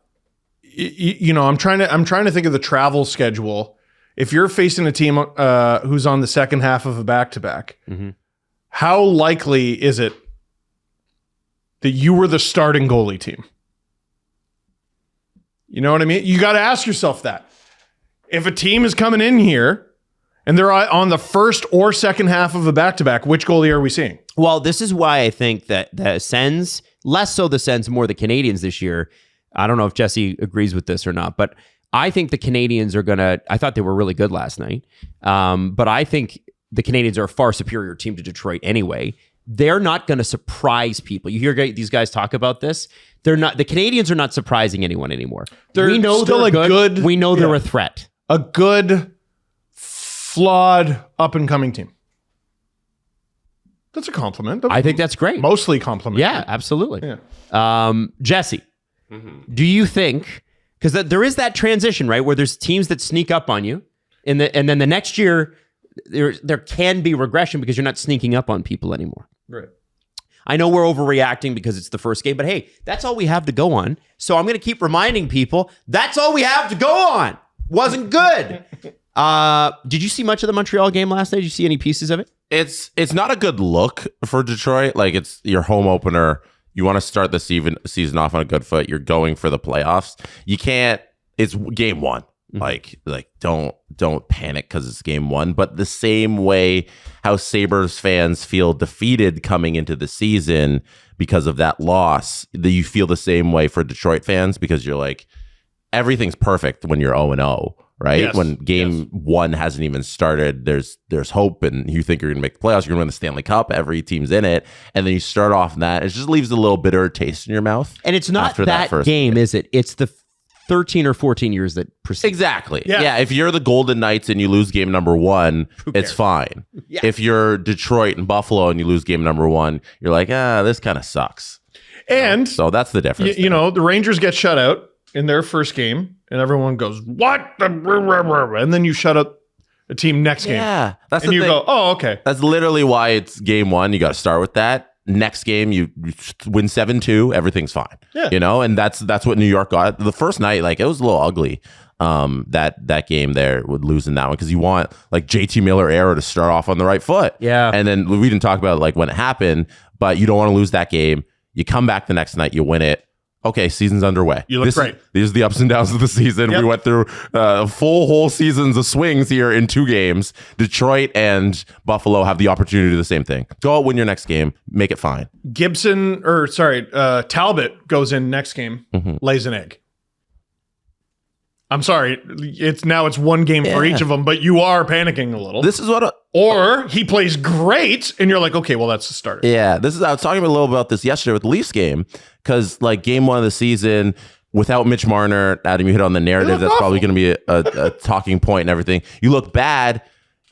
I'm trying to think of the travel schedule. If you're facing a team who's on the second half of a back-to-back, how likely is it that you were the starting goalie team? You know what I mean? You got to ask yourself that. If a team is coming in here and they're on the first or second half of a back-to-back, which goalie are we seeing? Well, this is why I think that the Sens, less so the Sens, more the Canadians this year. I don't know if Jesse agrees with this or not, but I think the Canadians are I thought they were really good last night, but I think the Canadians are a far superior team to Detroit anyway. They're not going to surprise people. You hear these guys talk about this. They're not. The Canadians are not surprising anyone anymore. We know they're good. We know they're a threat. A good, flawed, up-and-coming team. That's a compliment. I think that's great. Mostly compliment. Yeah, absolutely. Yeah. Jesse, do you think, because there is that transition, right, where there's teams that sneak up on you, and then the next year there can be regression because you're not sneaking up on people anymore. Right. I know we're overreacting because it's the first game, but hey, that's all we have to go on. So I'm going to keep reminding people, that's all we have to go on. Wasn't good. Did you see much of the Montreal game last night? Did you see any pieces of it? It's not a good look for Detroit. Like, it's your home opener. You want to start the season off on a good foot. You're going for the playoffs. You can't. It's game one. Like don't panic because it's game one. But the same way how Sabres fans feel defeated coming into the season because of that loss, that you feel the same way for Detroit fans because you're like, everything's perfect when you're 0-0. Right? Yes. When game one hasn't even started, there's hope and you think you're going to make the playoffs. You're going to win the Stanley Cup. Every team's in it. And then you start off in that. It just leaves a little bitter taste in your mouth. And it's not that first game, is it? It's the 13 or 14 years that precede. Exactly. Yeah. Yeah. If you're the Golden Knights and you lose game number one, it's fine. Yeah. If you're Detroit and Buffalo and you lose game number one, you're like, this kind of sucks. And So that's the difference. you know, the Rangers get shut out in their first game, and everyone goes, "What?" And then you shut up a team next game, Yeah. That's and the you thing. go, "Oh, okay." That's literally why it's game one. You got to start with that. Next game, you win 7-2. Everything's fine. Yeah. You know, and that's what New York got. The first night, like, it was a little ugly. That game there with losing that one because you want like JT Miller era to start off on the right foot. Yeah. And then we didn't talk about like when it happened, but you don't want to lose that game. You come back the next night, you win it. Okay, season's underway. You look great. These are the ups and downs of the season. Yep. We went through whole seasons of swings here in 2 games. Detroit and Buffalo have the opportunity to do the same thing. Go out, win your next game, make it fine. Talbot goes in next game, lays an egg. I'm sorry, it's one game for each of them, but you are panicking a little. This is what. Or he plays great, and you're like, okay, well, that's the starter. Yeah, I was talking a little about this yesterday with the Leafs game because like game one of the season without Mitch Marner, Adam, you hit on the narrative. That's probably going to be a talking point and everything. You look bad.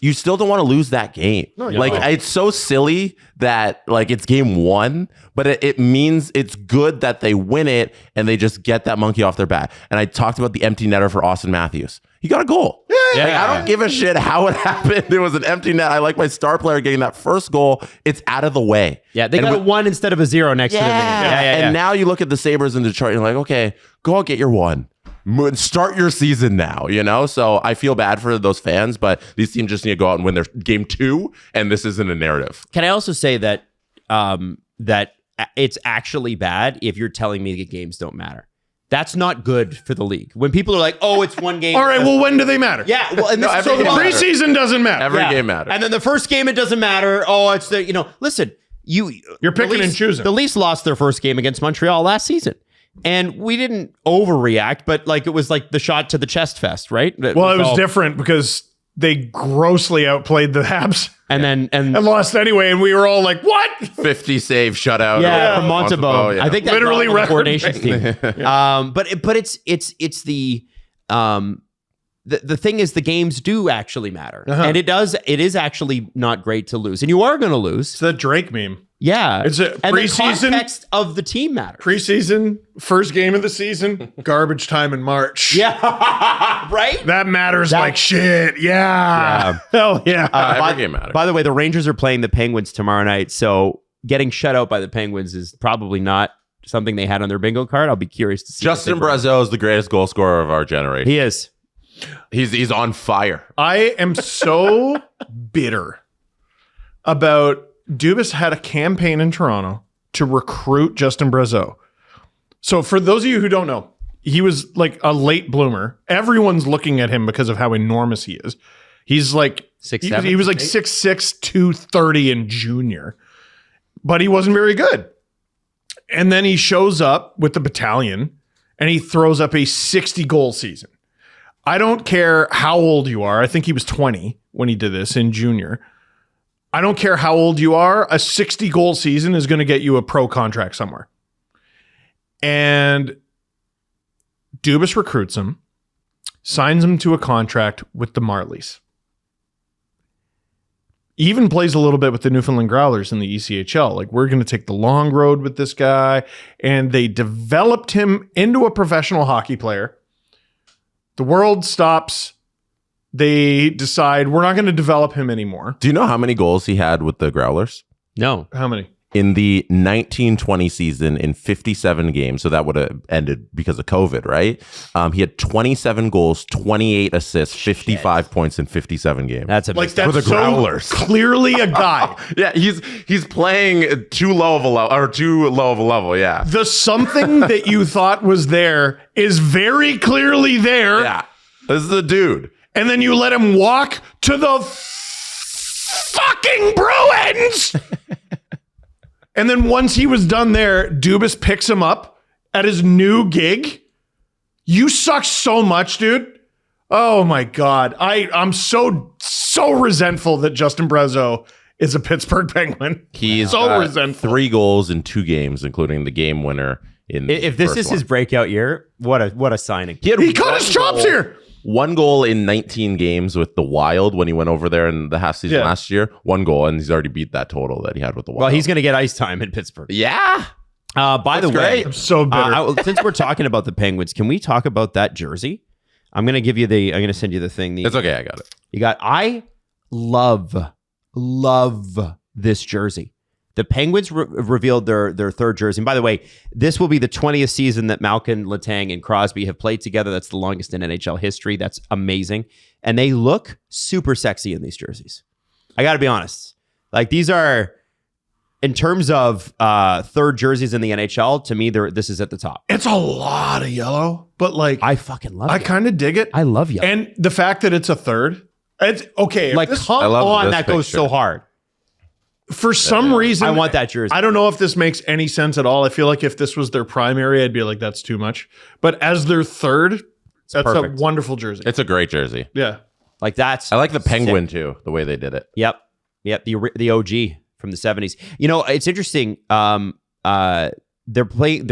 You still don't want to lose that game. It's so silly that like it's game one, but it means it's good that they win it and they just get that monkey off their back. And I talked about the empty netter for Auston Matthews. He got a goal. Yeah. Like, I don't give a shit how it happened. It was an empty net. I like my star player getting that first goal. It's out of the way. Yeah, they got a 1 instead of a 0 next to the name. Yeah. And now you look at the Sabres in Detroit and you're like, okay, go out, get your 1. Start your season now, you know? So I feel bad for those fans, but these teams just need to go out and win their game 2, and this isn't a narrative. Can I also say that that it's actually bad if you're telling me that games don't matter? That's not good for the league. When people are like, "Oh, it's one game." All right, well, when do they matter? Yeah, well, and So the preseason doesn't matter. Every game matters. And then the first game, it doesn't matter. Oh, it's listen, you're picking and choosing. The Leafs lost their first game against Montreal last season. And we didn't overreact, but like it was like the shot to the chest fest, right? Well, it was different because they grossly outplayed the Habs and lost anyway, and we were all like, "What?" 50 save shutout. From Montebo. Yeah. I think that Literally brought the record Nations team. But it's the thing is the games do actually matter, and it is actually not great to lose, and you are going to lose. It's the Drake meme. Yeah, It's a and the preseason- context of the team matters. Preseason, first game of the season, garbage time in March. Yeah, right. That matters like shit. Yeah. Hell yeah. Every game matters. By the way, the Rangers are playing the Penguins tomorrow night, so getting shut out by the Penguins is probably not something they had on their bingo card. I'll be curious to see. Justin Brazeau is the greatest goal scorer of our generation. He is. He's on fire. I am so bitter about Dubas had a campaign in Toronto to recruit Justin Brazeau. So for those of you who don't know, he was like a late bloomer. Everyone's looking at him because of how enormous he is. He's like 6'7", he was like 6'6", 230 in junior, but he wasn't very good. And then he shows up with the battalion and he throws up a 60-goal season. I don't care how old you are. I think he was 20 when he did this in junior. I don't care how old you are. A 60-goal season is going to get you a pro contract somewhere. And Dubas recruits him, signs him to a contract with the Marlies. Even plays a little bit with the Newfoundland Growlers in the ECHL. Like, we're going to take the long road with this guy. And they developed him into a professional hockey player. The world stops. They decide we're not going to develop him anymore. Do you know how many goals he had with the Growlers? No. How many? in the 1920 season in 57 games. So that would have ended because of COVID, right? He had 27 goals, 28 assists, 55 points in 57 games. That's a Like that's For the Growlers. so clearly a guy. Yeah, he's playing too low of a level. Yeah. The something that you thought was there is very clearly there. Yeah. This is the dude. And then you let him walk to the fucking Bruins. And then once he was done there, Dubas picks him up at his new gig. You suck so much, dude. Oh my God. I'm so resentful that Justin Brazeau is a Pittsburgh Penguin. He's so resentful. 3 goals in 2 games, including the game winner in If this first is his one. breakout year, what a signing. He cut his chops here. 1 goal in 19 games with the Wild when he went over there in the half season Yeah. last year. 1 goal, and he's already beat that total that he had with the Wild. Well, he's going to get ice time in Pittsburgh. Yeah. By the way, great. I'm so bitter. since we're talking about the Penguins, can we talk about that jersey? I'm going to send you the thing. It's okay. I got it. I love this jersey. The Penguins revealed their third jersey. And by the way, this will be the 20th season that Malkin, Letang, and Crosby have played together. That's the longest in NHL history. That's amazing. And they look super sexy in these jerseys. I got to be honest. Like, these are, in terms of third jerseys in the NHL, to me, this is at the top. It's a lot of yellow, but like I fucking love I it. kind of dig it. I love yellow. And the fact that it's a third, it's okay. if Like, this- come love on, this that goes picture. so hard. for some reason, I want that jersey. I don't know if this makes any sense at all. I feel like if this was their primary, I'd be like, that's too much. But as their third, that's perfect. a wonderful jersey. It's a great jersey. Yeah. Like, that's I like the Penguin sick. too, the way they did it. Yep. The OG from the 70s. You know, it's interesting. They're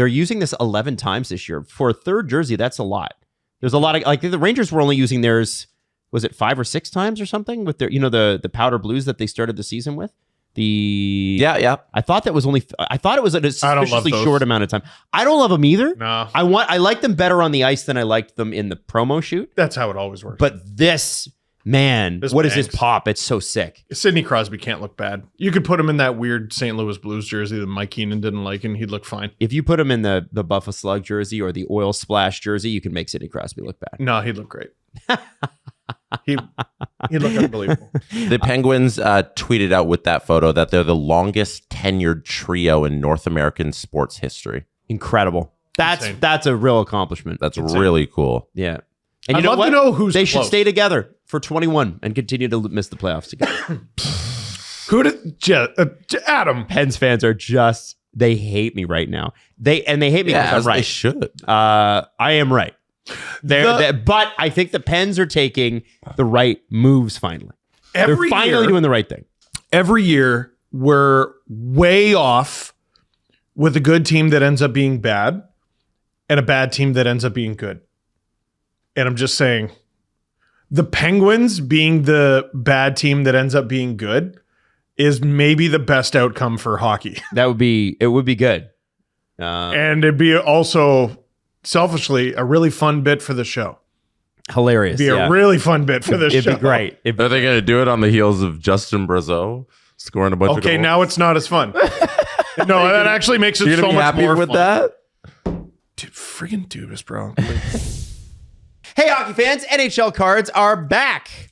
using this 11 times this year. For a third jersey, that's a lot. There's a lot of, like, the Rangers were only using theirs, was it 5 or 6 times or something, with their, the powder blues that they started the season with? Yeah. I thought it was a suspiciously those. short amount of time. I don't love them either. No. I like them better on the ice than I liked them in the promo shoot. That's how it always works. But this, man, This what is this bangs. pop? It's so sick. Sidney Crosby can't look bad. You could put him in that weird St. Louis Blues jersey that Mike Keenan didn't like, and he'd look fine. If you put him in the Buffalo Slug jersey or the Oil Splash jersey, you can make Sidney Crosby look bad. No, he'd look great. He'd look unbelievable. The Penguins tweeted out with that photo that they're the longest tenured trio in North American sports history. Incredible. Insane. That's a real accomplishment. That's really cool. Yeah. And I'd you know love what? to know who's they should close. stay together for 21 and continue to miss the playoffs together. Who did Adam? Pens fans are just, they hate me right now. They hate me because I'm as they right. should. I am right. But I think the Pens are taking the right moves finally. They're finally doing the right thing. Every year, we're way off with a good team that ends up being bad and a bad team that ends up being good. And I'm just saying, the Penguins being the bad team that ends up being good is maybe the best outcome for hockey. It would be good. And it'd be also, selfishly, a really fun bit for the show. Hilarious. Be yeah. a really fun bit for the show. It'd be great. Are they going to do it on the heels of Justin Brazeau scoring a bunch of Okay, goals? now it's not as fun. No, that actually makes it You're so going to be much happy more with fun. that? Dude, friggin' Dubas, bro. Hey, hockey fans, NHL cards are back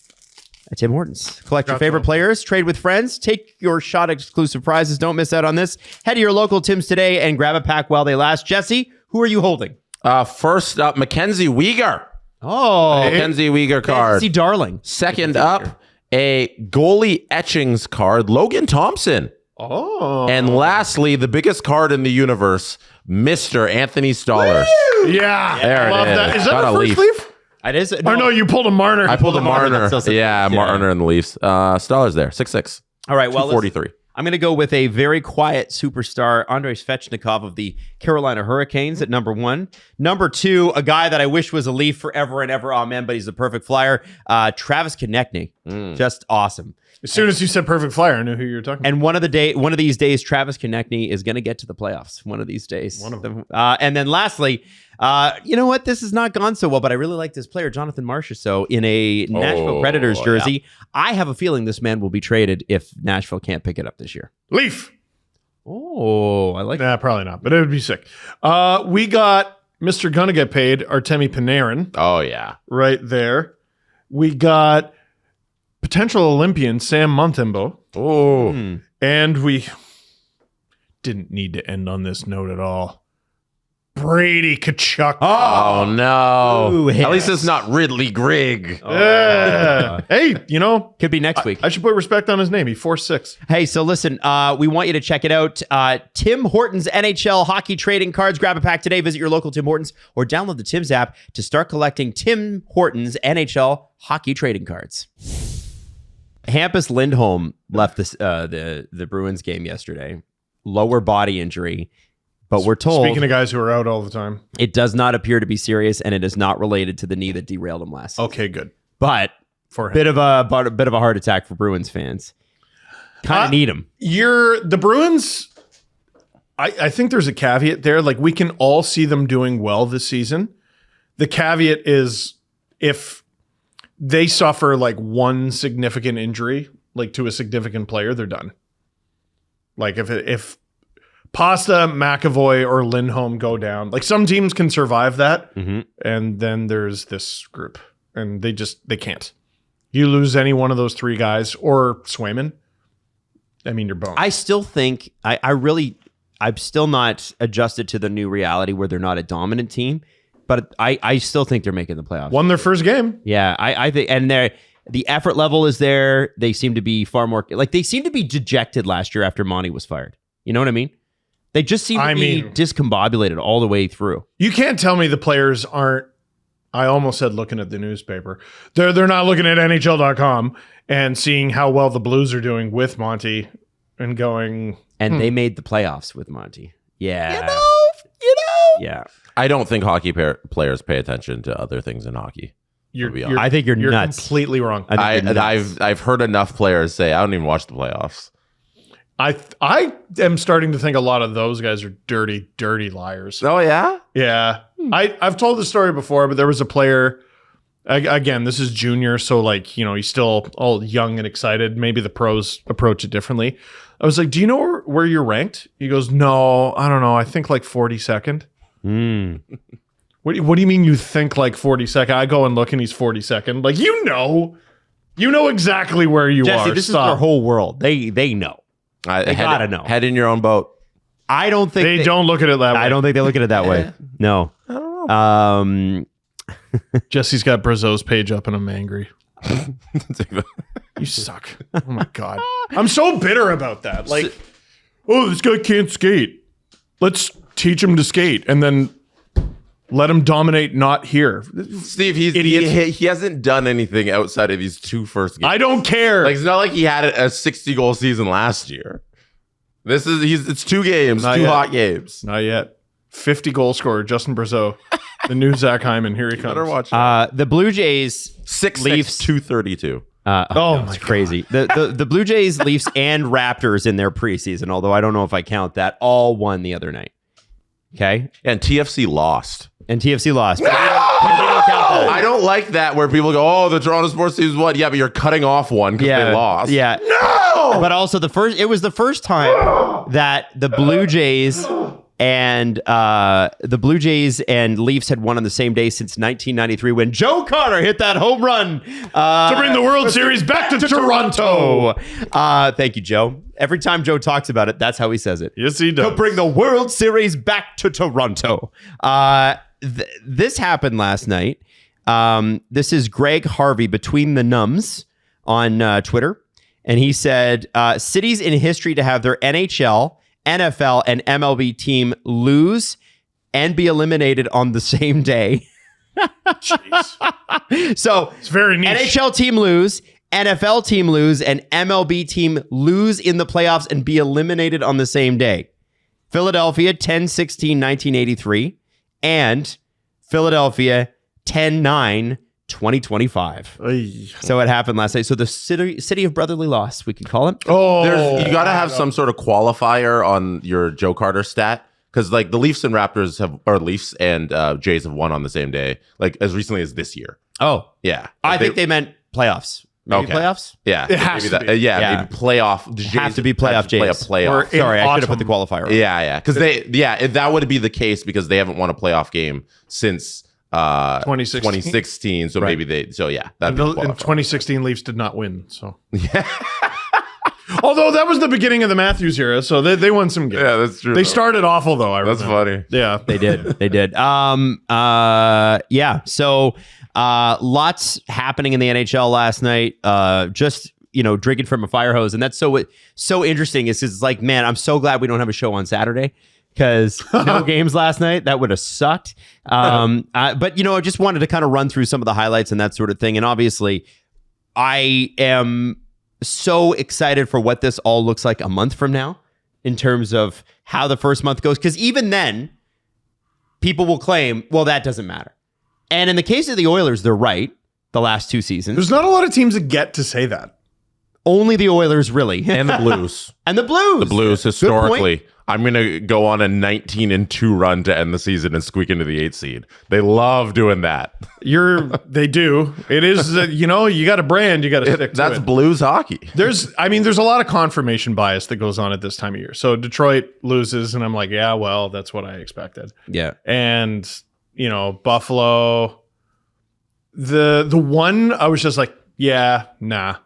at Tim Hortons. Collect your favorite players, trade with friends, take your shot at exclusive prizes. Don't miss out on this. Head to your local Tim's today and grab a pack while they last. Jesse, who are you holding? First up, Mackenzie Weegar. Oh, Mackenzie Weegar card. Fantasy darling. Second up, a goalie etchings card, Logan Thompson. Oh. And lastly, the biggest card in the universe, Mr. Anthony Stollers. Yeah. There it Love is. that. Is that Got the a first leaf. leaf? It is. Or no, you pulled a Marner. I pulled a Marner, Marner. that's so Yeah, sick. Marner and the Leafs. Stollers there, 6'6". All right, well, 243. I'm going to go with a very quiet superstar, Andrei Svechnikov of the Carolina Hurricanes at number 1. Number 2, a guy that I wish was a Leaf forever and ever, amen, but he's a perfect flyer, Travis Konechny. Just awesome. As soon as you said perfect flyer, I knew who you were talking about. And one of these days, Travis Konechny is going to get to the playoffs. One of these days. One of them. And then lastly, you know what? This has not gone so well, but I really like this player, Jonathan Marchessault, in a Nashville Predators jersey. I have a feeling this man will be traded if Nashville can't pick it up this year. Leaf. Oh, I like that. Nah, probably not, but it would be sick. We got Mr. Gonna Get Paid, Artemi Panarin, Oh yeah. right there. We got potential Olympian Sam Montembeault. Oh. And we didn't need to end on this note at all. Brady Tkachuk. Oh no. Ooh, At least it's not Ridley Grigg. Yeah. Hey, Could be next week. I should put respect on his name. He 4'6". Hey, so listen, we want you to check it out. Tim Hortons NHL hockey trading cards. Grab a pack today. Visit your local Tim Hortons or download the Tim's app to start collecting Tim Hortons NHL hockey trading cards. Hampus Lindholm left the Bruins game yesterday. Lower body injury. But we're told, Speaking of guys who are out all the time. it does not appear to be serious, and it is not related to the knee that derailed him last season. Okay, good. But For him. bit of a heart attack for Bruins fans. Kind of need him. The Bruins, I think there's a caveat there. Like, we can all see them doing well this season. The caveat is if they suffer like one significant injury, like to a significant player, they're done. Like if Pasta, McAvoy, or Lindholm go down, like some teams can survive that, and then there's this group, and they can't. You lose any one of those three guys, or Swayman, I mean, you're boned. I still think I'm still not adjusted to the new reality where they're not a dominant team, but I still think they're making the playoffs. Won their first game. Yeah, I think, and the effort level is there. They seem to be far more they seem to be dejected last year after Monty was fired. You know what I mean? They just seem to be discombobulated all the way through. You can't tell me the players aren't. I almost said looking at the newspaper. They're not looking at NHL.com and seeing how well the Blues are doing with Monty and going. And they made the playoffs with Monty. Yeah. You know. Yeah. I don't think hockey players pay attention to other things in hockey. I think you're nuts. Completely wrong. I've heard enough players say I don't even watch the playoffs. I am starting to think a lot of those guys are dirty, dirty liars. Oh yeah. Yeah. I've told the story before, but there was a player. Again, this is junior, so like, he's still all young and excited. Maybe the pros approach it differently. I was like, "Do you know where you're ranked?" He goes, "No, I don't know. I think like 42nd." What do you mean you think like 42nd? I go and look and he's 42nd. Like, you know exactly where you Jesse, are. this is their whole world. They know. They gotta know. Head in your own boat. I don't think they don't look at it that way. I don't think they look at it that way. No. I don't know. Jesse's got Brazeau's page up and I'm angry. You suck. Oh my God. I'm so bitter about that. Like, this guy can't skate. Let's teach him to skate and then let him dominate not here. Steve, he hasn't done anything outside of these two first games. I don't care. Like, it's not like he had a 60-goal season last year. It's 2 games, Not two yet. hot games. Not yet. 50 goal scorer, Justin Brazeau. The new Zach Hyman. Here he comes. Better watch. The Blue Jays 6 Leafs 232. It's crazy. The Blue Jays, Leafs, and Raptors in their preseason, although I don't know if I count that, all won the other night. Okay? And TFC lost. And TFC lost. No! I I don't like that where people go, "Oh, the Toronto sports teams won." Yeah, but you're cutting off one because they lost. Yeah. No! But also it was the first time that the Blue Jays and Leafs had won on the same day since 1993 when Joe Carter hit that home run to bring the World Series back to Toronto. Thank you, Joe. Every time Joe talks about it, that's how he says it. Yes, he does. He'll bring the World Series back to Toronto. This happened last night. This is Greg Harvey, Between the Numbs, on Twitter. And he said, cities in history to have their NHL, NFL, and MLB team lose and be eliminated on the same day. So It's very niche. NHL team lose, NFL team lose, and MLB team lose in the playoffs and be eliminated on the same day. Philadelphia 10-16-1983 and Philadelphia 10-9-2025. Ay. So it happened last night. So the city of brotherly loss, we could call it. Oh, You got to have some sort of qualifier on your Joe Carter stat. Because like the Leafs and Leafs and Jays have won on the same day, like as recently as this year. Oh, Yeah. I think they meant playoffs. Maybe Okay. playoffs? Yeah, It has maybe to be. Yeah. maybe playoff. It has to be playoff Play a Jays. playoff. Or- in Sorry, I should have put the autumn. qualifier on. Yeah, because that would be the case because they haven't won a playoff game since 2016. So Right. maybe that'd be In the qualifier. 2016, Leafs did not win. So, although that was the beginning of the Matthews era, so they won some games. Yeah, that's true. They though. started awful though. That's remember. funny. Yeah, They did. They did. Yeah. So lots happening in the NHL last night. Just drinking from a fire hose, and that's so interesting. It's like, man, I'm so glad we don't have a show on Saturday because no games last night. That would have sucked. But I just wanted to kind of run through some of the highlights and that sort of thing. And obviously, I am so excited for what this all looks like a month from now in terms of how the first month goes. Because even then, people will claim, well, that doesn't matter. And in the case of the Oilers, they're right. The last two seasons, there's not a lot of teams that get to say that. only the Oilers really, And the Blues. and the Blues. The Blues Good historically. I'm going to go on a 19-2 run to end the season and squeak into the 8th seed. They love doing that. They do. It is, you got a brand, you got to stick to That's it. Blues hockey. There's a lot of confirmation bias that goes on at this time of year. So Detroit loses, and I'm like, yeah, well, that's what I expected. Yeah. And Buffalo, the one I was just like, yeah, nah.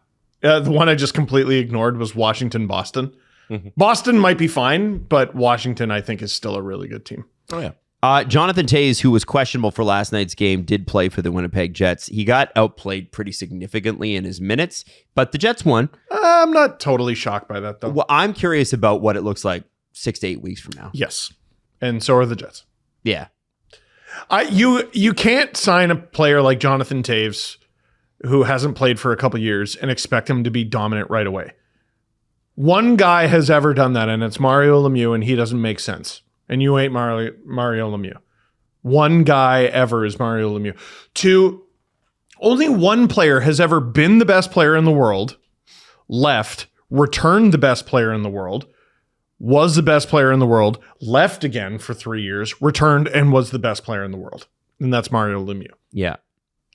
The one I just completely ignored was Washington, Boston. Mm-hmm. Boston might be fine, but Washington, I think, is still a really good team. Oh, yeah. Jonathan Toews, who was questionable for last night's game, did play for the Winnipeg Jets. He got outplayed pretty significantly in his minutes, but the Jets won. I'm not totally shocked by that, though. Well, I'm curious about what it looks like 6 to 8 weeks from now. Yes, and so are the Jets. Yeah. You can't sign a player like Jonathan Toews, who hasn't played for a couple years, and expect him to be dominant right away. One guy has ever done that, and it's Mario Lemieux, and he doesn't make sense. And you ain't Mario Lemieux. One guy ever is Mario Lemieux. Only one player has ever been the best player in the world, left, returned the best player in the world, was the best player in the world, left again for 3 years, returned, and was the best player in the world. And that's Mario Lemieux. Yeah.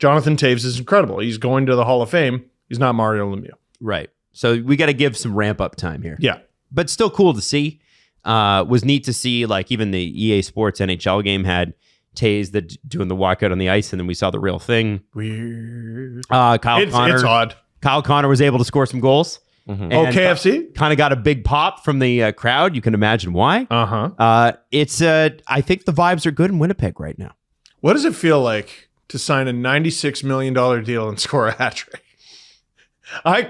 Jonathan Toews is incredible. He's going to the Hall of Fame. He's not Mario Lemieux. Right. So we got to give some ramp up time here. Yeah. But still cool to see. Was neat to see, like, even the EA Sports NHL game had Toews doing the walkout on the ice, and then we saw the real thing. Weird. It's odd. Kyle Connor was able to score some goals. Mm-hmm. Oh, KFC? Kind of got a big pop from the crowd. You can imagine why. Uh-huh. I think the vibes are good in Winnipeg right now. What does it feel like to sign a $96 million deal and score a hat trick?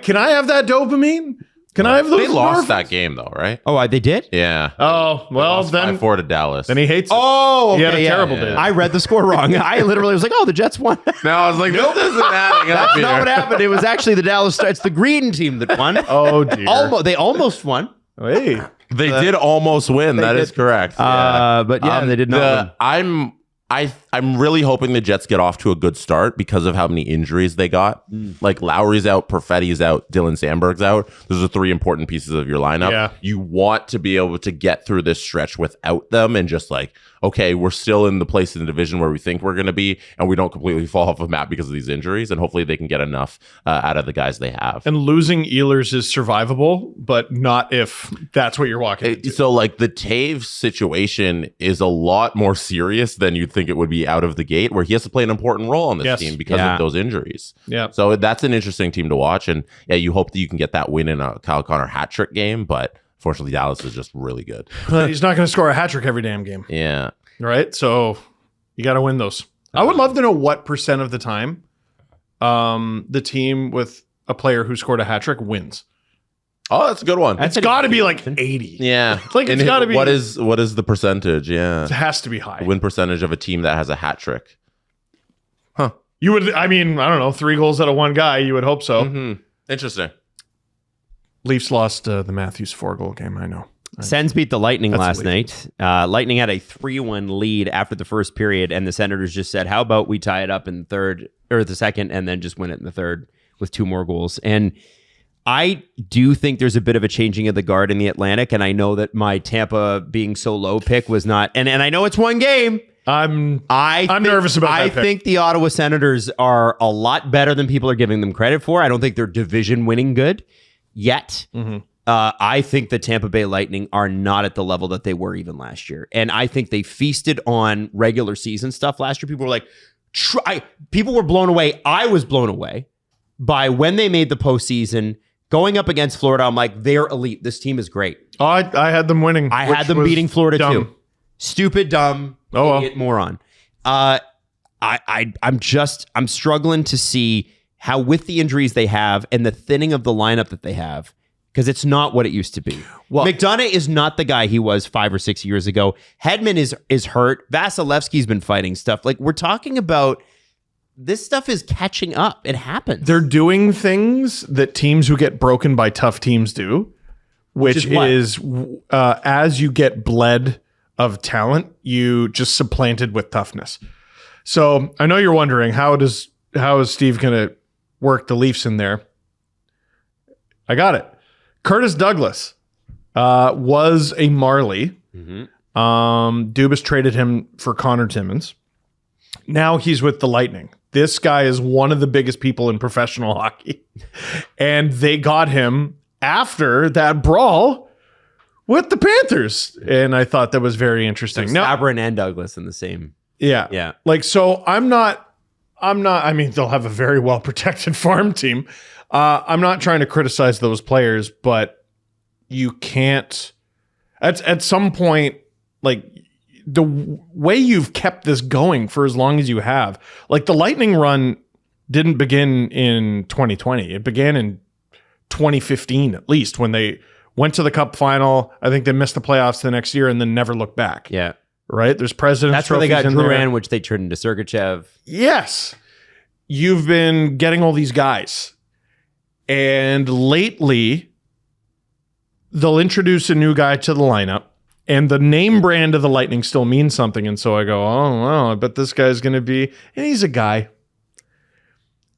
Can I have that dopamine? Can I have those? They lost endorphins? that game, though, right? Oh, they did? Yeah. Oh, well, then 5-4 to Dallas. he hates it. Oh, He had a yeah, terrible yeah. day. I read the score wrong. I literally was like, oh, the Jets won. No, I was like, this isn't adding up That's here. not what happened. It was actually the Dallas Stars. It's the green team that won. Oh, dear. They almost won. Hey. They did almost win. That is correct. But yeah, they did not win. I'm really hoping the Jets get off to a good start because of how many injuries they got. Like Lowry's out, Perfetti's out, Dylan Sandberg's out. Those are 3 important pieces of your lineup. Yeah. You want to be able to get through this stretch without them and just like, okay, we're still in the place in the division where we think we're going to be, and we don't completely fall off the map because of these injuries. And hopefully they can get enough out of the guys they have. And losing Ehlers is survivable, but not if that's what you're walking into. So like the Taves situation is a lot more serious than you'd think it would be out of the gate, where he has to play an important role on this Yes. team because Yeah. of those injuries. Yeah. So that's an interesting team to watch. And yeah, you hope that you can get that win in a Kyle Connor hat trick game, but fortunately Dallas is just really good. He's not going to score a hat trick every damn game. Yeah. Right? So you got to win those. I would love to know what percent of the time the team with a player who scored a hat trick wins. Oh, that's a good one. It's got to be like 80. Yeah. Like, it's And gotta be- what is the percentage? Yeah. It has to be high. The win percentage of a team that has a hat trick. You would, I don't know, 3 goals out of 1 guy. You would hope so. Mm-hmm. Interesting. Leafs lost the Matthews 4-goal game. I know. Sens beat the Lightning That's last elite. night. Lightning had a 3-1 lead after the first period, and the Senators just said, how about we tie it up in the second and then just win it in the third with 2 more goals. And I do think there's a bit of a changing of the guard in the Atlantic, and I know that my Tampa being so low pick was not, and I know it's 1 game, I'm I'm nervous about that I pick. think the Ottawa Senators are a lot better than people are giving them credit for. I don't think they're division winning good yet. Mm-hmm. I think the Tampa Bay Lightning are not at the level that they were even last year. And I think they feasted on regular season stuff last year. People were like, people were blown away. I was blown away by when they made the postseason. Going up against Florida, I'm like, they're elite. This team is great. Oh, I had them winning. I had them beating Florida dumb. too. Stupid, dumb, idiot, moron. I'm struggling to see how, with the injuries they have and the thinning of the lineup that they have, because it's not what it used to be. Well, McDonough is not the guy he was 5 or 6 years ago. Hedman is hurt. Vasilevsky's been fighting stuff. Like, we're talking about, this stuff is catching up. It happens. They're doing things that teams who get broken by tough teams do, which is as you get bled of talent, you just supplanted with toughness. So I know you're wondering, how is Steve going to work the Leafs in there? I got it. Curtis Douglas was a Marley. Mm-hmm. Dubas traded him for Connor Timmins. Now he's with the Lightning. This guy is one of the biggest people in professional hockey. And they got him after that brawl with the Panthers. And I thought that was very interesting. So Sabrin and Douglas in the same. Yeah. Yeah. Like, so I'm not, I mean, they'll have a very well protected farm team. I'm not trying to criticize those players, but you can't, at some point, like, the way you've kept this going for as long as you have, like, the Lightning run didn't begin in 2020. It began in 2015, at least, when they went to the Cup final. I think they missed the playoffs the next year and then never looked back. Yeah. Right? There's President's That's where they got trophies in there. Duran, which they turned into Sergachev. Yes. You've been getting all these guys. And lately, they'll introduce a new guy to the lineup. And the name brand of the Lightning still means something. And so I go, oh, well, I bet this guy's going to be... And he's a guy.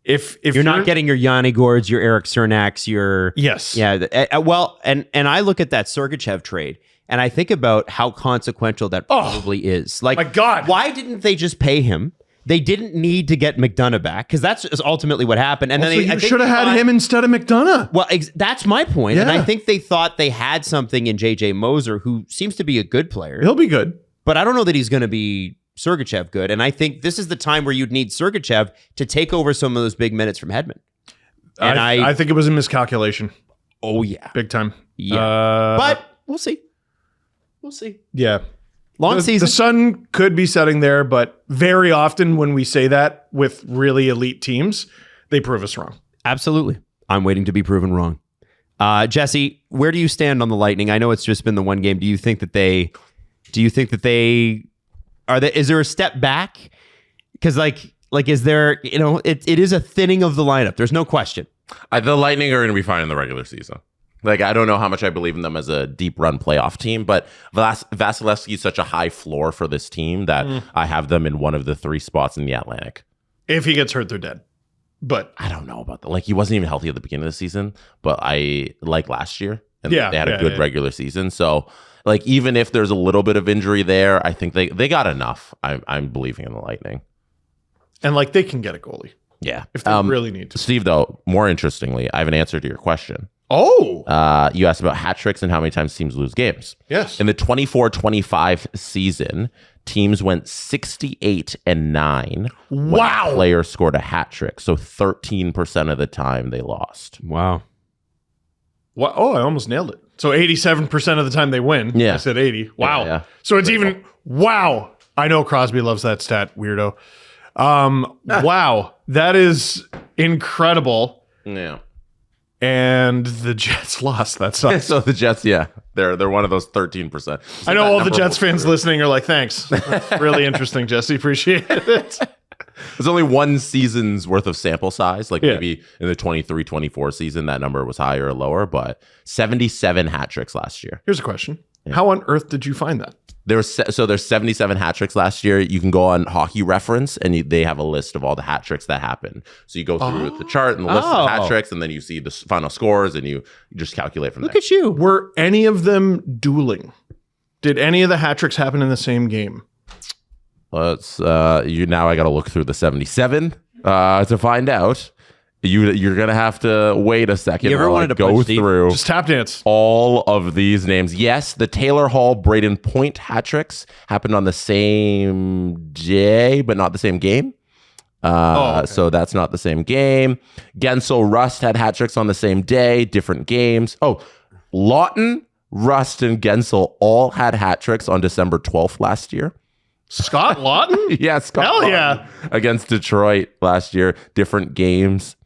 If you're not getting your Yanni Gourds, your Eric Cernaks, your... Yes. Yeah. Well, and I look at that Sergachev trade, and I think about how consequential that probably is. Like, my God. Why didn't they just pay him? They didn't need to get McDonough back, because that's ultimately what happened. And also, then you should have had him instead of McDonough. Well, that's my point. Yeah. And I think they thought they had something in JJ Moser, who seems to be a good player. He'll be good. But I don't know that he's going to be Sergachev good. And I think this is the time where you'd need Sergachev to take over some of those big minutes from Hedman. And I think it was a miscalculation. Oh, yeah. Big time. Yeah. But we'll see. We'll see. Yeah. Long season. The sun could be setting there, but very often when we say that with really elite teams, they prove us wrong. Absolutely. I'm waiting to be proven wrong. Jesse, where do you stand on the Lightning? I know it's just been the one game. Do you think that they is there a step back? Because like is there, it is a thinning of the lineup. There's no question. The Lightning are going to be fine in the regular season. Like, I don't know how much I believe in them as a deep run playoff team, but Vasilevsky is such a high floor for this team that I have them in one of the 3 spots in the Atlantic. If he gets hurt, they're dead. But I don't know about that. Like, he wasn't even healthy at the beginning of the season, but I like last year, and they had a good regular season. So, like, even if there's a little bit of injury there, I think they got enough. I'm believing in the Lightning. And, like, they can get a goalie. Yeah. If they really need to. Steve, though, more interestingly, I have an answer to your question. Oh. You asked about hat tricks and how many times teams lose games. Yes. In the 24-25 season, teams went 68-9. Wow. When a player scored a hat trick. So 13% of the time they lost. Wow. What? Oh, I almost nailed it. So 87% of the time they win. Yeah. I said 80. Wow. Yeah. So it's even, wow. I know Crosby loves that stat, weirdo. Wow. That is incredible. Yeah. And the Jets lost. That sucks. So the Jets, they're one of those 13%. I know all the Jets fans listening are like, thanks. That's really interesting, Jesse. Appreciate it. There's only one season's worth of sample size. Like maybe in the 23-24 season, that number was higher or lower, but 77 hat tricks last year. Here's a question. Yeah. How on earth did you find that? There's 77 hat tricks last year. You can go on Hockey Reference and they have a list of all the hat tricks that happened. So you go through the chart and the list of hat tricks, and then you see the final scores, and you just calculate from there. Look at you. Were any of them dueling? Did any of the hat tricks happen in the same game? Let's you now. I got to look through the 77 to find out. You're gonna have to wait a second. You ever while I wanted to go punch Steve? through Just tap dance. all of these names? Yes, the Taylor Hall, Braden Point hat tricks happened on the same day, but not the same game. Okay. So that's not the same game. Gensel, Rust had hat tricks on the same day, different games. Oh, Lawton, Rust, and Gensel all had hat tricks on December 12th last year. Scott Lawton? Yeah, Scott Hell Lawton yeah. against Detroit last year, different games.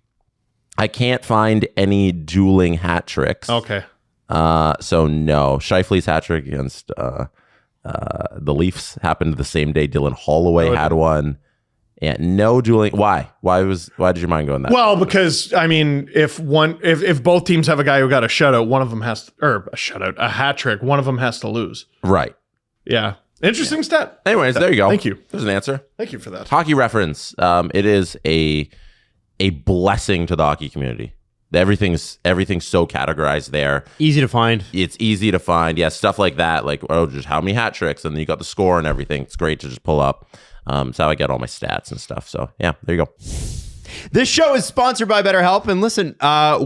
I can't find any dueling hat tricks. Okay. So no. Shifley's hat trick against the Leafs happened the same day. Dylan Holloway had one. And no dueling. Why? Why did your mind go in that? Well, because I mean, if both teams have a guy who got a shutout, one of them has a hat trick, one of them has to lose. Right. Yeah. Interesting stat. Anyways, there you go. Thank you. There's an answer. Thank you for that. Hockey reference. It is a blessing to the hockey community. Everything's so categorized there. Easy to find. It's easy to find. Yeah, stuff like that. Like, oh, just how many hat tricks, and then you got the score and everything. It's great to just pull up. It's how I get all my stats and stuff. So yeah, there you go. This show is sponsored by BetterHelp. And listen,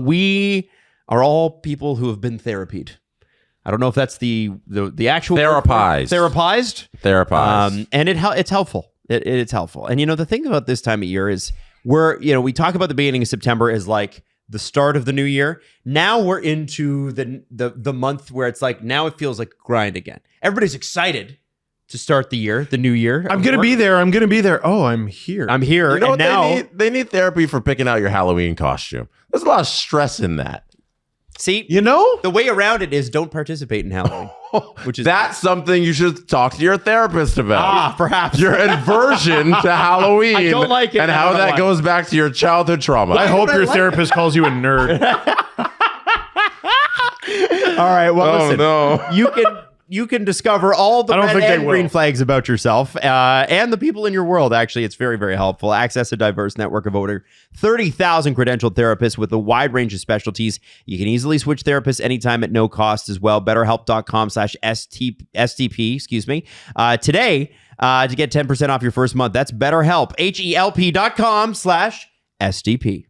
we are all people who have been therapied. I don't know if that's the actual Therapized. And it's helpful. It's helpful. And the thing about this time of year is we talk about the beginning of September as like the start of the new year. Now we're into the month where it's like, now it feels like grind again. Everybody's excited to start the new year. I'm going to be there. Oh, I'm here. I'm here. You know and what now they need therapy for picking out your Halloween costume. There's a lot of stress in that. see, the way around it is don't participate in Halloween, which is That's something you should talk to your therapist about. perhaps Your aversion to Halloween. I don't like it, and I how don't know that why. goes back to your childhood trauma. I hope your therapist calls you a nerd. All right. Well, Oh, listen, no. you can discover all the I don't red think they and will. green flags about yourself and the people in your world. Actually, it's very, very helpful. Access a diverse network of over 30,000 credentialed therapists with a wide range of specialties. You can easily switch therapists anytime at no cost as well. BetterHelp.com/STP, today to get 10% off your first month. That's BetterHelp, HELP.com/STP.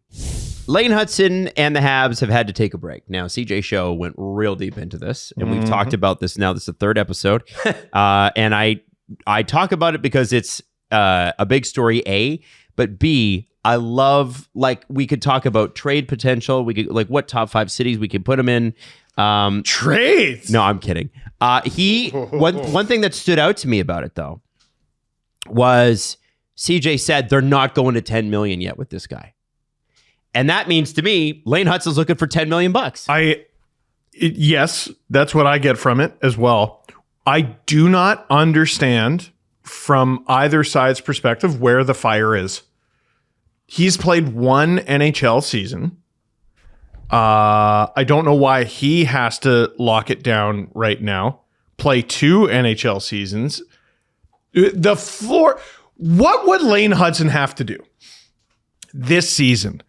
Lane Hutson and the Habs have had to take a break. Now, CJ Show went real deep into this, and we've talked about this now. This is the third episode. And I talk about it because it's a big story, A, but B, I love, like, we could talk about trade potential. We could, like, what top 5 cities we could put him in. Trades. No, I'm kidding. One thing that stood out to me about it, though, was CJ said they're not going to 10 million yet with this guy. And that means to me, Lane Hutson's looking for $10 million. Yes, that's what I get from it as well. I do not understand from either side's perspective where the fire is. He's played one NHL season. I don't know why he has to lock it down right now. Play 2 NHL seasons. The floor. What would Lane Hutson have to do this season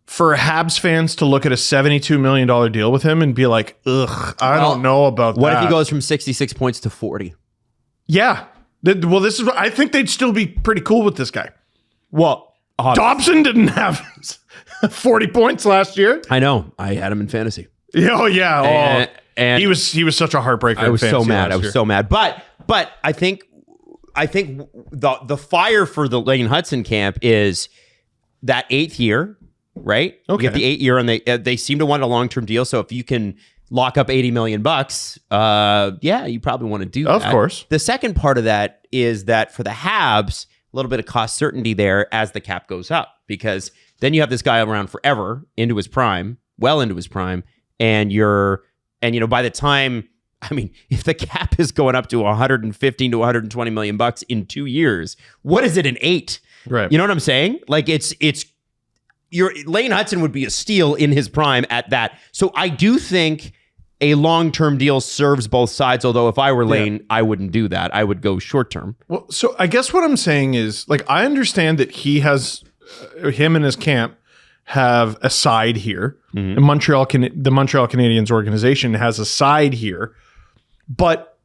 for Habs fans to look at a $72 million deal with him and be like, ugh, I don't know about that. What if he goes from 66 points to 40? Yeah. Well, this is what I think they'd still be pretty cool with this guy. Well, Dobson didn't have 40 points last year. I know. I had him in fantasy. Oh, yeah. And he was such a heartbreaker. I was in so fantasy mad. last I was year. so mad. But I think the fire for the Lane Hutson camp is that 8th year, right? Okay. You get the 8th year, and they seem to want a long-term deal. So if you can lock up $80 million, yeah, you probably want to do that. Of course. The second part of that is that for the Habs, a little bit of cost certainty there as the cap goes up, because then you have this guy around forever into his prime, well into his prime, and by the time, I mean, if the cap is going up to 115 to 120 million bucks in 2 years, what is it in 8? Right. You know what I'm saying? Like your Lane Hutson would be a steal in his prime at that. So I do think a long-term deal serves both sides. Although if I were Lane, I wouldn't do that. I would go short-term. Well, so I guess what I'm saying is, like, I understand that he has, him and his camp have a side here. The Montreal Canadiens organization has a side here. But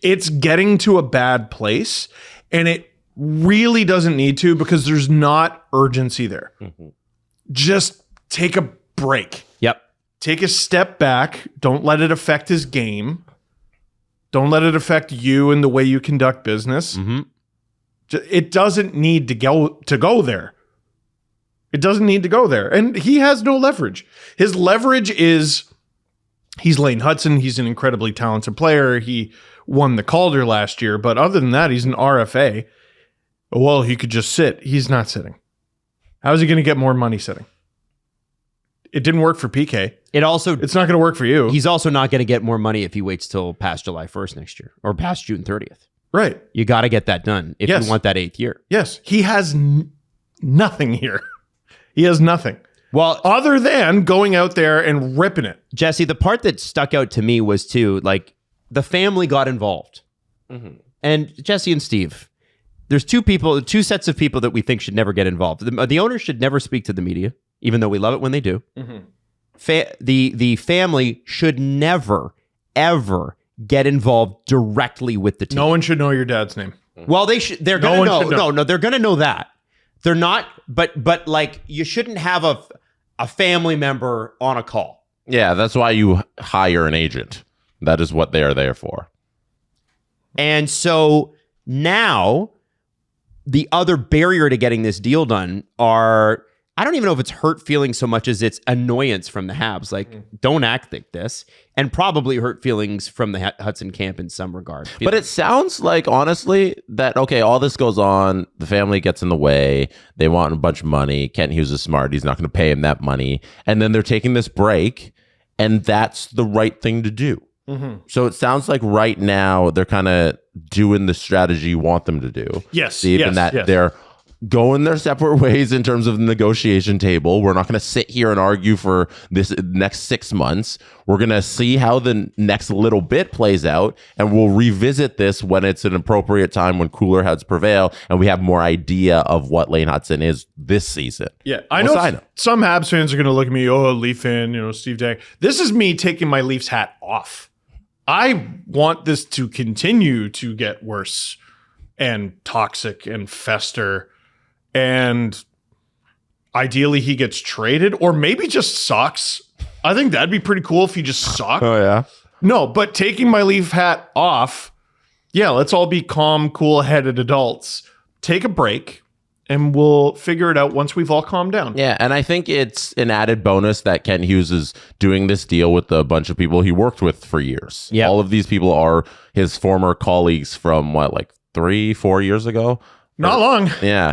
it's getting to a bad place, and it really doesn't need to because there's not urgency there. Just take a break. Yep. Take a step back. Don't let it affect his game. Don't let it affect you and the way you conduct business. It doesn't need to go there. It doesn't need to go there. And he has no leverage. His leverage is he's Lane Hutson. He's an incredibly talented player. He won the Calder last year. But other than that, he's an RFA. Well, he could just sit. He's not sitting. How is he going to get more money sitting? It didn't work for PK. It's not going to work for you. He's also not going to get more money if he waits till past July 1st next year or past June 30th. Right. You got to get that done if you want that 8th year. Yes. He has nothing here. He has nothing. Well, other than going out there and ripping it. Jesse, the part that stuck out to me was too, like, the family got involved. And Jesse and Steve, there's two sets of people that we think should never get involved. The owners should never speak to the media, even though we love it when they do. The family should never, ever get involved directly with the team. No one should know your dad's name. Well, they're going to know. No, they're going to know that. They're not, but like, you shouldn't have a family member on a call. Yeah, that's why you hire an agent. That is what they are there for. And so now the other barrier to getting this deal done are, I don't even know if it's hurt feelings so much as it's annoyance from the Habs. Like, don't act like this. And probably hurt feelings from the Hutson camp in some regard. But it sounds like, honestly, that, okay, all this goes on. The family gets in the way. They want a bunch of money. Kent Hughes is smart. He's not going to pay him that money. And then they're taking this break. And that's the right thing to do. So it sounds like right now they're kind of doing the strategy you want them to do. Yes. Even that they're going their separate ways in terms of the negotiation table. We're not going to sit here and argue for this next 6 months. We're going to see how the next little bit plays out, and we'll revisit this when it's an appropriate time, when cooler heads prevail and we have more idea of what Lane Hutson is this season. Yeah, I know some Habs fans are going to look at me, Leaf fan, Steve Dangle. This is me taking my Leafs hat off. I want this to continue to get worse and toxic and fester. And ideally he gets traded or maybe just sucks. I think that'd be pretty cool if he just sucked. Oh, yeah. No, but taking my Leaf hat off, yeah, let's all be calm, cool-headed adults. Take a break, and we'll figure it out once we've all calmed down. Yeah, and I think it's an added bonus that Kent Hughes is doing this deal with a bunch of people he worked with for years. Yeah. All of these people are his former colleagues from, 3-4 years ago? Not long. Yeah,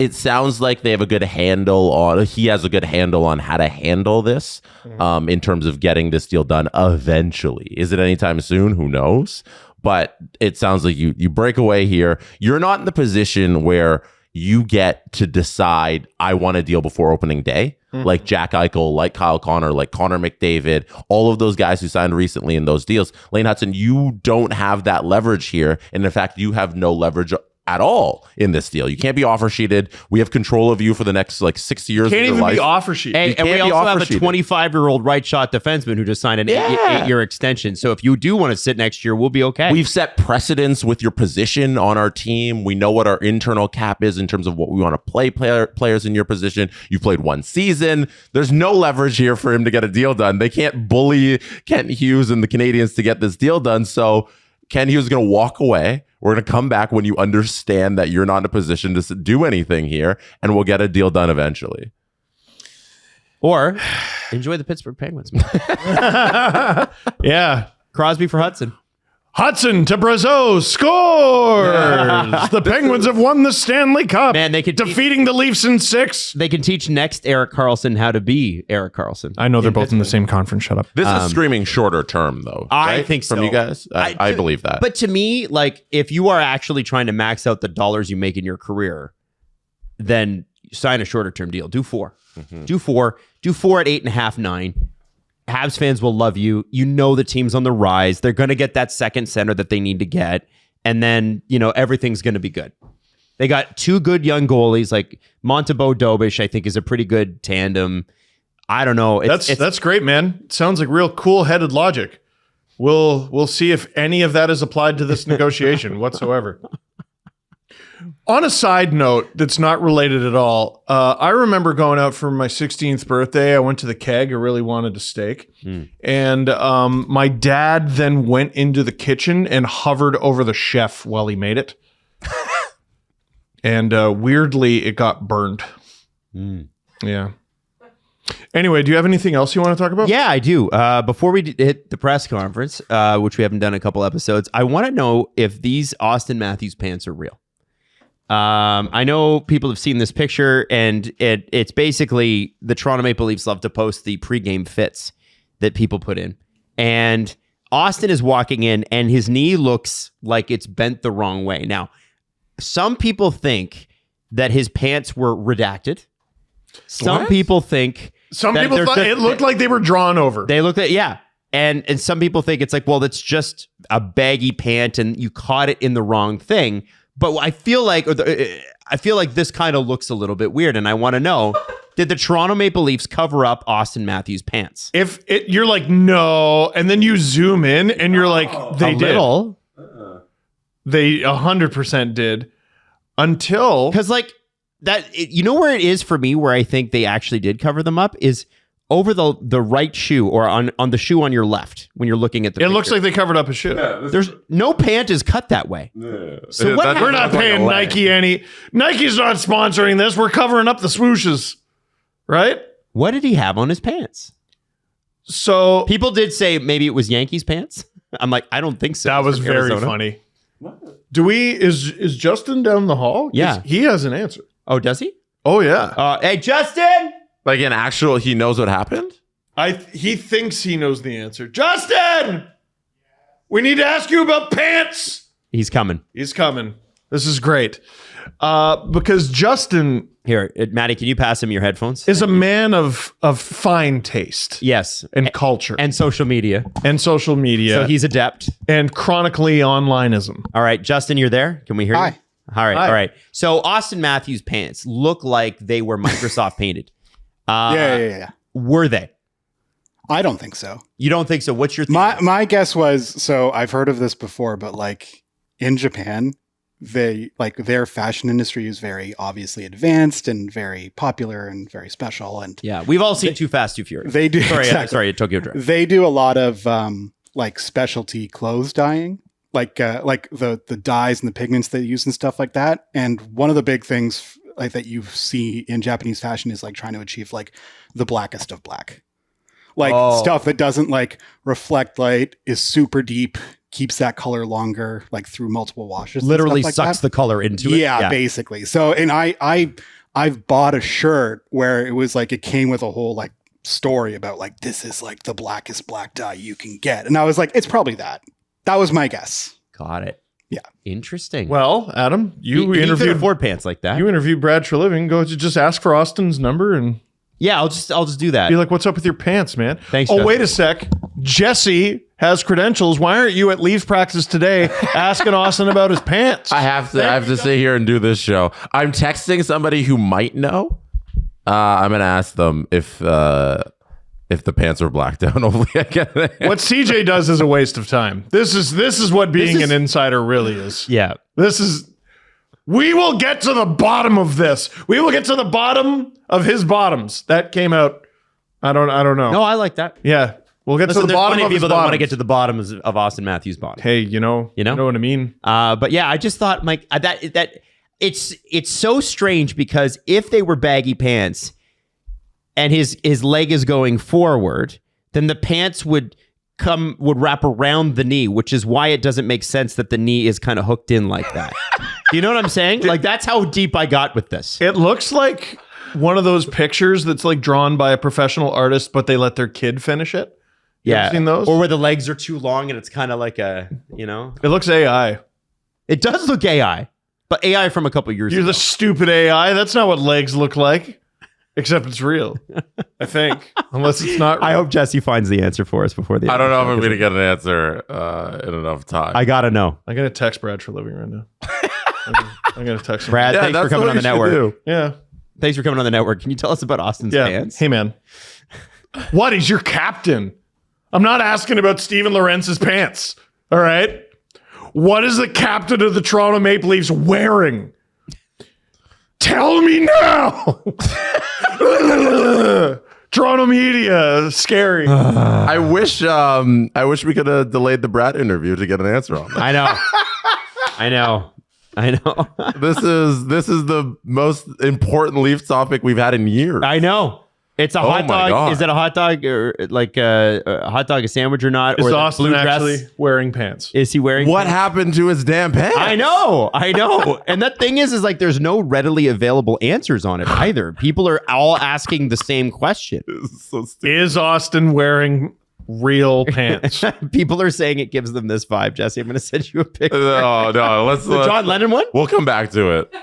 it sounds like they have a good handle on, he has a good handle on how to handle this in terms of getting this deal done eventually. Is it anytime soon? Who knows? But it sounds like you break away here. You're not in the position where you get to decide, I want a deal before opening day. Like Jack Eichel, like Kyle Connor, like Connor McDavid, all of those guys who signed recently in those deals. Lane Hutson, you don't have that leverage here. And in fact, you have no leverage at all in this deal. You can't be offer sheeted. We have control of you for the next 6 years Can't of your even life. be offer sheeted. Hey, and we also have a 25-year-old right shot defenseman who just signed an 8-year extension. So if you do want to sit next year, we'll be okay. We've set precedents with your position on our team. We know what our internal cap is in terms of what we want to play players in your position. You played one season. There's no leverage here for him to get a deal done. They can't bully Kent Hughes and the Canadians to get this deal done. So Kent Hughes is going to walk away. We're going to come back when you understand that you're not in a position to do anything here, and we'll get a deal done eventually. Or enjoy the Pittsburgh Penguins. Yeah. Crosby for Hutson. Hutson to Brazeau scores. The Penguins have won the Stanley Cup. Man, they could defeating the Leafs in 6. They can teach next Erik Karlsson how to be Erik Karlsson. I know they're both in the same conference. Shut up. This is screaming shorter term, though. I right? think so. From you guys? I believe that. But to me, if you are actually trying to max out the dollars you make in your career, then sign a shorter term deal. Do 4. Do 4. Do 4 at 8.5, 9. Habs fans will love you. You know the team's on the rise. They're going to get that second center that they need to get. And then, everything's going to be good. They got 2 good young goalies, like Montembeault Dobish, I think is a pretty good tandem. I don't know. That's great, man. It sounds like real cool-headed logic. We'll see if any of that is applied to this negotiation whatsoever. On a side note that's not related at all, I remember going out for my 16th birthday. I went to the Keg. I really wanted a steak. And my dad then went into the kitchen and hovered over the chef while he made it. And weirdly, it got burned. Yeah. Anyway, do you have anything else you want to talk about? Yeah, I do. Before we hit the press conference, which we haven't done in a couple episodes, I want to know if these Auston Matthews pants are real. I know people have seen this picture, and it's basically the Toronto Maple Leafs love to post the pregame fits that people put in. And Auston is walking in, and his knee looks like it's bent the wrong way. Now, some people think that his pants were redacted. Some people think... Some people thought it looked like they were drawn over. They looked at, yeah. And some people think it's like, well, that's just a baggy pant and you caught it in the wrong thing. But I feel like this kind of looks a little bit weird. And I want to know, did the Toronto Maple Leafs cover up Auston Matthews' pants? You're like, no. And then you zoom in and you're like, they did. Little. They 100% did. Until... Because like... you know where it is for me where I think they actually did cover them up is over the right shoe or on the shoe on your left when you're looking at the picture. Looks like they covered up a shoe. Yeah, There's no pant is cut that way. Yeah. So We're not paying Nike any. Nike's not sponsoring this. We're covering up the swooshes. Right? What did he have on his pants? So People did say maybe it was Yankees pants. I'm like, I don't think so. that was From very Arizona. funny. Is Justin down the hall? 'Cause Yeah. he has an answer. Oh, does he? Oh yeah. Hey, Justin! Like an actual, he knows what happened? He thinks he knows the answer. Justin! We need to ask you about pants. He's coming. He's coming. This is great. Because Justin Here, Maddie, can you pass him your headphones? is a man of fine taste Yes. and culture And social media. and social media So he's adept. and chronically onlineism. All right, Justin, you're there? Can we hear you? Hi. All right, Hi. all right. So Auston Matthews' pants look like they were Microsoft painted. Yeah. Were they? I don't think so. You don't think so? What's your theory? My guess was, so I've heard of this before, but like in Japan, their fashion industry is very obviously advanced and very popular and very special. And Yeah, we've all seen Too Fast, Too Furious. they do Sorry, Tokyo Drift. They do a lot of like specialty clothes dyeing, like the dyes and the pigments they use and stuff like that. And one of the big things like that you see in Japanese fashion is like trying to achieve like the blackest of black, like stuff that doesn't like reflect light, is super deep, keeps that color longer, like through multiple washes. Literally and stuff sucks like the color into it. yeah, basically. So, and I've bought a shirt where it was like, it came with a whole like story about like, this is like the blackest black dye you can get. And I was like, it's probably that. That was my guess. Got it. Yeah. Interesting. Well, Adam, you He could interviewed afford pants like that. you interviewed Brad Treliving. Go to just ask for Austin's number and Yeah, I'll just do that. be like, "What's up with your pants, man?" Thanks, Oh, Justin. wait a sec. Jesse has credentials. Why aren't you at Leafs practice today asking Austin about his pants? I have to sit here and do this show. I'm texting somebody who might know. I'm gonna ask them if the pants were blacked down. Hopefully, I get it. What CJ does is a waste of time. This is what being is- an insider really is. Yeah. We will get to the bottom of this. We will get to the bottom of his bottoms. That came out. I don't know. No, I like that. Yeah, we'll get Listen, to the there's bottom plenty of of his people that want to bottoms. get to the bottom of Auston Matthews' bottom. Hey, you know what I mean? But yeah, I just thought, Mike, that it's so strange because if they were baggy pants and his leg is going forward, then the pants would wrap around the knee, which is why it doesn't make sense that the knee is kind of hooked in like that. You know what I'm saying? Like, that's how deep I got with this. It looks like one of those pictures that's like drawn by a professional artist, but they let their kid finish it. You ever seen those? Or where the legs are too long and it's kind of like a, It looks AI. it does look AI, but AI from a couple years You're ago. the stupid AI. That's not what legs look like. Except it's real. I think. Unless it's not. I hope Jesse finds the answer for us before the I don't know if I'm gonna get an answer in enough time. I gotta know. I'm going to text Brad for living right now. I'm going to text him. Brad, Yeah, thanks for that's coming what on the you should network. do. Yeah. Thanks for coming on the network. Can you tell us about Austin's Yeah. pants? Hey, man. What? He's your captain. I'm not asking about Steven Lorentz's pants. All right. What is the captain of the Toronto Maple Leafs wearing? Tell me now. Toronto media, scary. I wish we could have delayed the Brad interview to get an answer on that. I know. This is the most important Leafs topic we've had in years. I know. It's a hot my dog. God. Is it a hot dog or like a hot dog, a sandwich or not? Is or the Auston blue dress? actually wearing pants? Is he wearing What pants? happened to his damn pants? I know. And that thing is like there's no readily available answers on it either. People are all asking the same question. So stupid. Is Auston wearing real pants? People are saying it gives them this vibe. Jesse, I'm going to send you a picture. No, let's The John Lennon one? We'll come back to it.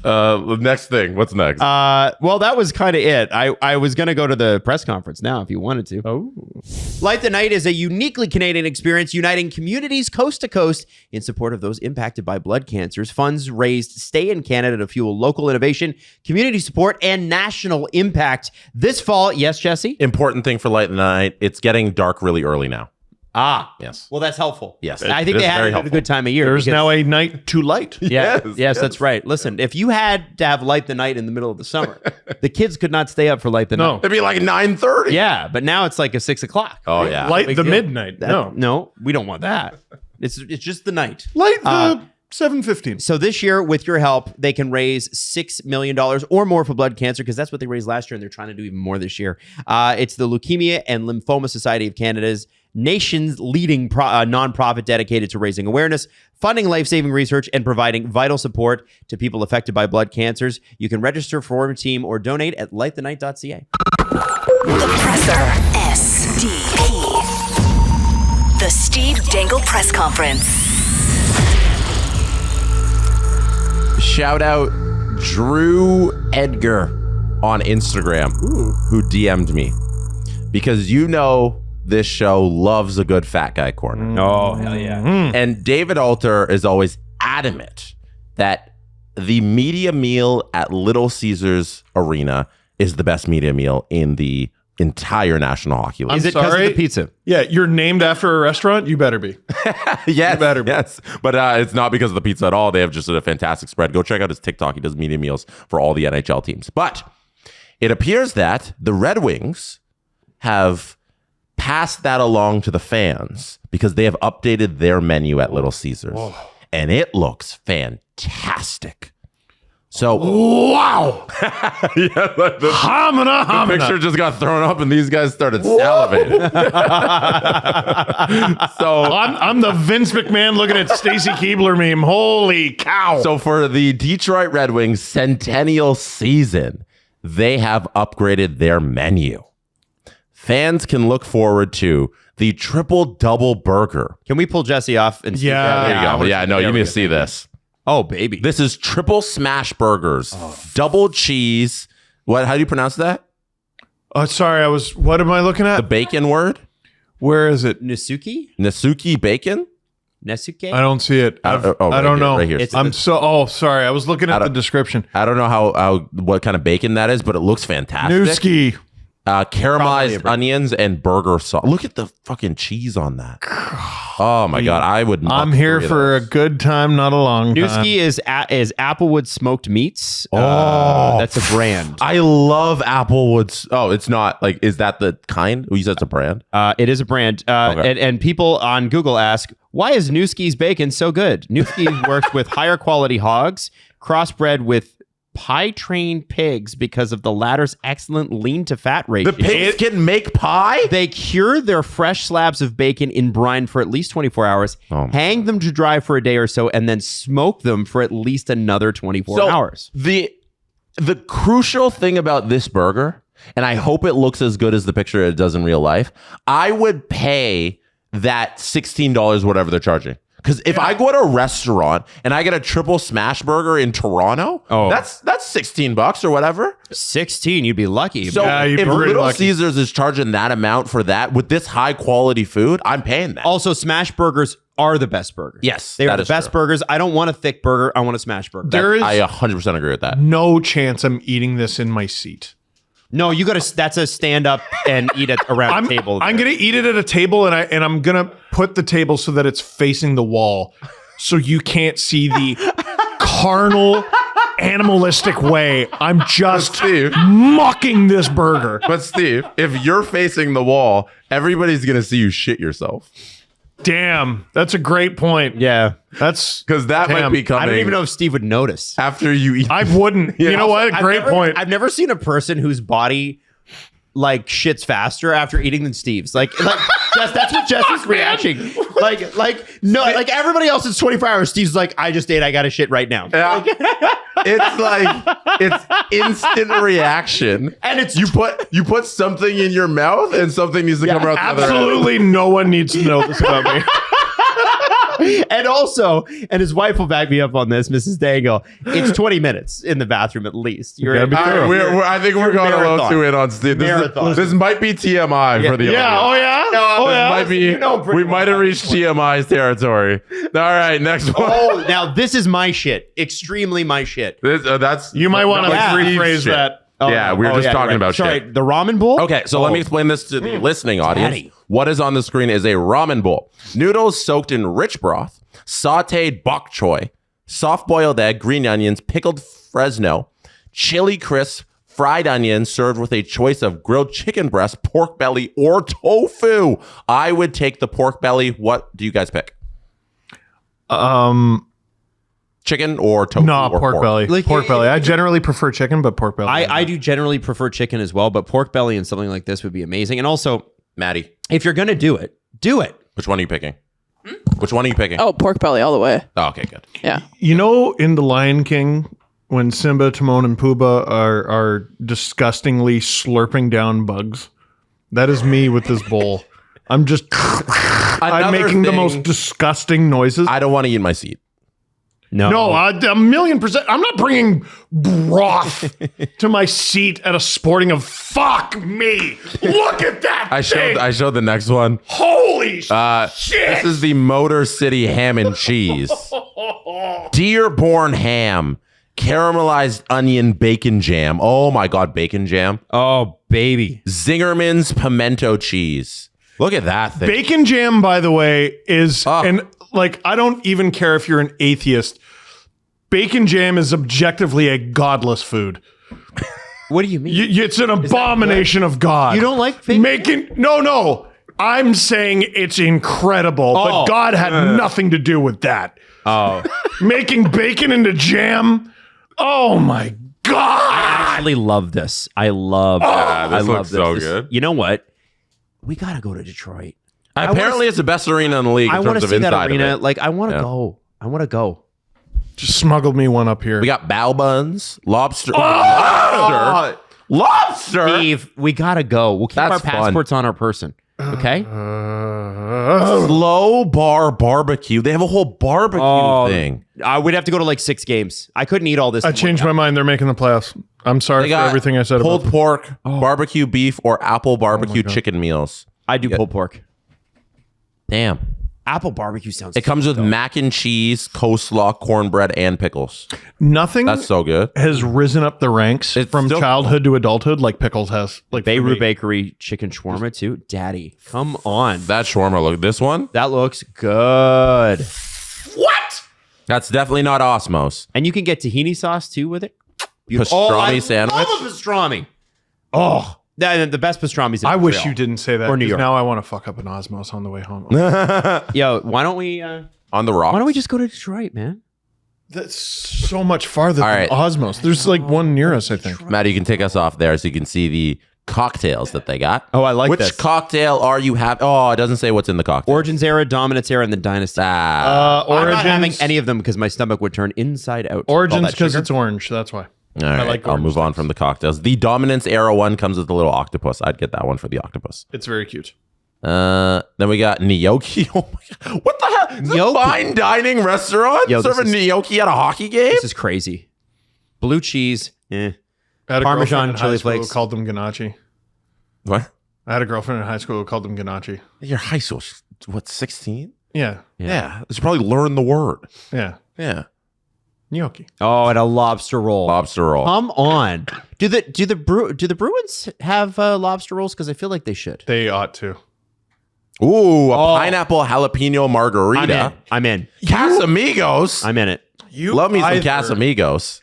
Next thing. What's next? Well, that was kind of it. I was going to go to the press conference now if you wanted to. Oh. Light the Night is a uniquely Canadian experience uniting communities coast to coast in support of those impacted by blood cancers. Funds raised stay in Canada to fuel local innovation, community support, and national impact. This fall, yes, Jesse? Important thing for Light the Night. It's getting dark really early now. Yes. Well, that's helpful. Yes. I think It they is had very a helpful. good time of year. There's because- now a night too light. Yes, Yes. that's right. Listen, if you had to have Light the Night in the middle of the summer, the kids could not stay up for Light the No. Night. It'd be like 9:30. Yeah, but now it's like a 6 o'clock. Oh yeah. Light Big the deal. midnight. No. We don't want that. It's just the night. Light the 7:15. So this year, with your help, they can raise $6 million or more for blood cancer because that's what they raised last year, and they're trying to do even more this year. It's the Leukemia and Lymphoma Society of Canada's nation's leading nonprofit dedicated to raising awareness, funding life-saving research, and providing vital support to people affected by blood cancers. You can register for a team or donate at lightthenight.ca. The Presser. SDP. The Steve Dangle Press Conference. Shout out Drew Edgar on Instagram who DM'd me because this show loves a good fat guy corner. Oh, hell yeah. And David Alter is always adamant that the media meal at Little Caesars Arena is the best media meal in the entire National Hockey League. Is it because of the pizza? Yeah, you're named after a restaurant? You better be. Yes. But it's not because of the pizza at all. They have just a fantastic spread. Go check out his TikTok. He does media meals for all the NHL teams. But it appears that the Red Wings have passed that along to the fans because they have updated their menu at Little Caesars. And it looks fantastic. So, wow. The picture just got thrown up and these guys started salivating. So I'm the Vince McMahon looking at Stacy Keebler meme. Holy cow. So for the Detroit Red Wings centennial season, they have upgraded their menu. Fans can look forward to the triple double burger. Can we pull Jesse off? And Yeah. There you go. Yeah, no, you need to see this. Oh, baby. This is triple smash burgers, double cheese. How do you pronounce that? Oh, sorry. What am I looking The at? bacon word? Where is it? Nasuki? Nasuki bacon? Nesuke? I don't see it. Oh, I right don't here, know. right here. Sorry. I was looking at the description. I don't know what kind of bacon that is, but it looks fantastic. Newski. Caramelized onions and burger sauce. Look at the fucking cheese on that. Oh my god, I would. I'm here for a good time, not a long time. Newski is Applewood smoked meats. That's a brand. I love Applewood's. Oh, it's not like. Is that the kind? You said it's a brand. It is a brand. Okay. And people on Google ask, why is Newski's bacon so good? Newski works with higher quality hogs, crossbred with pie trained pigs because of the latter's excellent lean to fat ratio. The pigs can make pie? They cure their fresh slabs of bacon in brine for at least 24 hours, hang them to dry for a day or so, and then smoke them for at least another 24 hours. The crucial thing about this burger, and I hope it looks as good as the picture it does in real life, I would pay that $16, whatever they're charging. Because if I go to a restaurant and I get a triple smash burger in Toronto, that's $16 or whatever. 16, you'd be lucky. So you'd if be really Little lucky. Caesars is charging that amount for that with this high quality food, I'm paying that. Also, smash burgers are the best burgers. Yes, they are that the is best true. burgers. I don't want a thick burger. I want a smash burger. There is I 100% agree with that. no chance I'm eating this in my seat. No, you got to. That's a stand up and eat it around the table. I'm gonna eat it at a table, and I'm gonna put the table so that it's facing the wall, so you can't see the carnal, animalistic way I'm just mocking this burger. But Steve, if you're facing the wall, everybody's gonna see you shit yourself. Damn, that's a great point. Yeah, that's because that might be coming. I don't even know if Steve would notice after you eat. I wouldn't. You know what? Great point. I've never seen a person whose body like shits faster after eating than Steve's. Like that's what Jesse's reaction. Like everybody else is 24 hours. Steve's like, I just ate. I got to shit right now. Yeah. It's instant reaction, and it's you put something in your mouth and something needs to come out. Absolutely, no one needs to know this about me. And also, and his wife will back me up on this, Mrs. Dangle. It's 20 minutes in the bathroom at least. I think we're going a little too in on Steve. This might be TMI for the audience. We might have reached TMI's territory. All right, next one. Oh, now this is my shit. Extremely my shit. You might want to rephrase that. We were just talking about shit. Sorry, the ramen bowl? Okay, so let me explain this to the listening audience. Daddy. What is on the screen is a ramen bowl. Noodles soaked in rich broth, sauteed bok choy, soft-boiled egg, green onions, pickled Fresno, chili crisp, fried onions served with a choice of grilled chicken breast, pork belly, or tofu. I would take the pork belly. What do you guys pick? Chicken or tofu? No, or pork belly. Pork belly. I generally prefer chicken, but pork belly. I do generally prefer chicken as well, but pork belly and something like this would be amazing. And also, Maddie, if you're going to do it, do it. which one are you picking? Which one are you picking? Oh, pork belly all the way. Oh, okay, good. Yeah. You know, in The Lion King, when Simba, Timon, and Pumbaa are disgustingly slurping down bugs, that is me with this bowl. I'm just... I'm making the most disgusting noises. I don't want to eat my seat. No, 1,000,000%. I'm not bringing broth to my seat at a sporting event. Fuck me. Look at that I showed the next one. Holy shit. This is the Motor City ham and cheese. Dearborn ham. Caramelized onion bacon jam. Oh my God, bacon jam. Oh, baby. Zingerman's pimento cheese. Look at that thing. Bacon jam, by the way, is... and like, I don't even care if you're an atheist. Bacon jam is objectively a godless food. What do you mean? It's an abomination of God. You don't like bacon? No. I'm saying it's incredible, but God had nothing to do with that. Oh. Making bacon into jam? Oh my God. I actually love this. I love this looks so good. You know what? We got to go to Detroit. Apparently, it's the best arena in the league in terms of inside of it. Like, I want to go. I want to go. Just smuggled me one up here. We got bao buns, lobster. Lobster! Steve, we got to go. We'll keep our passports on our person. Okay? Slow bar barbecue. They have a whole barbecue thing. We'd have to go to like 6 games. I couldn't eat all this. I changed my mind. They're making the playoffs. I'm sorry for everything I said about pulled pork, barbecue beef, or apple barbecue chicken meals. I do pulled pork. Damn. Apple barbecue sounds It comes with mac and cheese, coleslaw, cornbread, and pickles. Nothing That's so good. has risen up the ranks from childhood to adulthood like pickles has. Like Beirut Bakery chicken shawarma too. Daddy, come on. That shawarma look. This one? That looks good. What? That's definitely not Osmos. And you can get tahini sauce too with it. Pastrami sandwich. I love a pastrami. Oh. The best pastrami's in I Montreal. wish you didn't say that. Or New York. Now I want to fuck up an Osmos on the way home. Yo, why don't we... on the rocks? Why don't we just go to Detroit, man? That's so much farther than Osmos. There's like one near us, I think. Matt, you can take us off there so you can see the cocktails that they got. Oh, I like Which this. cocktail are you having? Oh, it doesn't say what's in the cocktail. Origins era, Dominance era, and the Dynasty. Origins. I'm not having any of them because my stomach would turn inside out. Origins because it's orange. That's why. All right, I'll move on from the cocktails. The Dominance era one comes with a little octopus. I'd get that one for the octopus. It's very cute. Then we got gnocchi. Oh my God. What the hell? Is this a fine dining restaurant? Serving gnocchi at a hockey game? This is crazy. Blue cheese. I had a Parmesan girlfriend in chili high school flakes. who called them ganache. What? I had a girlfriend in high school who called them ganache. Your high school, what, 16? Yeah. Yeah. They should probably learn the word. Yeah. Yeah. Gnocchi. Oh, and a lobster roll. Lobster roll. Come on. Do the Bruins have lobster rolls? Because I feel like they should. They ought to. Ooh, a pineapple jalapeno margarita. I'm in. Casamigos. I'm in it. You Love me some either- Casamigos.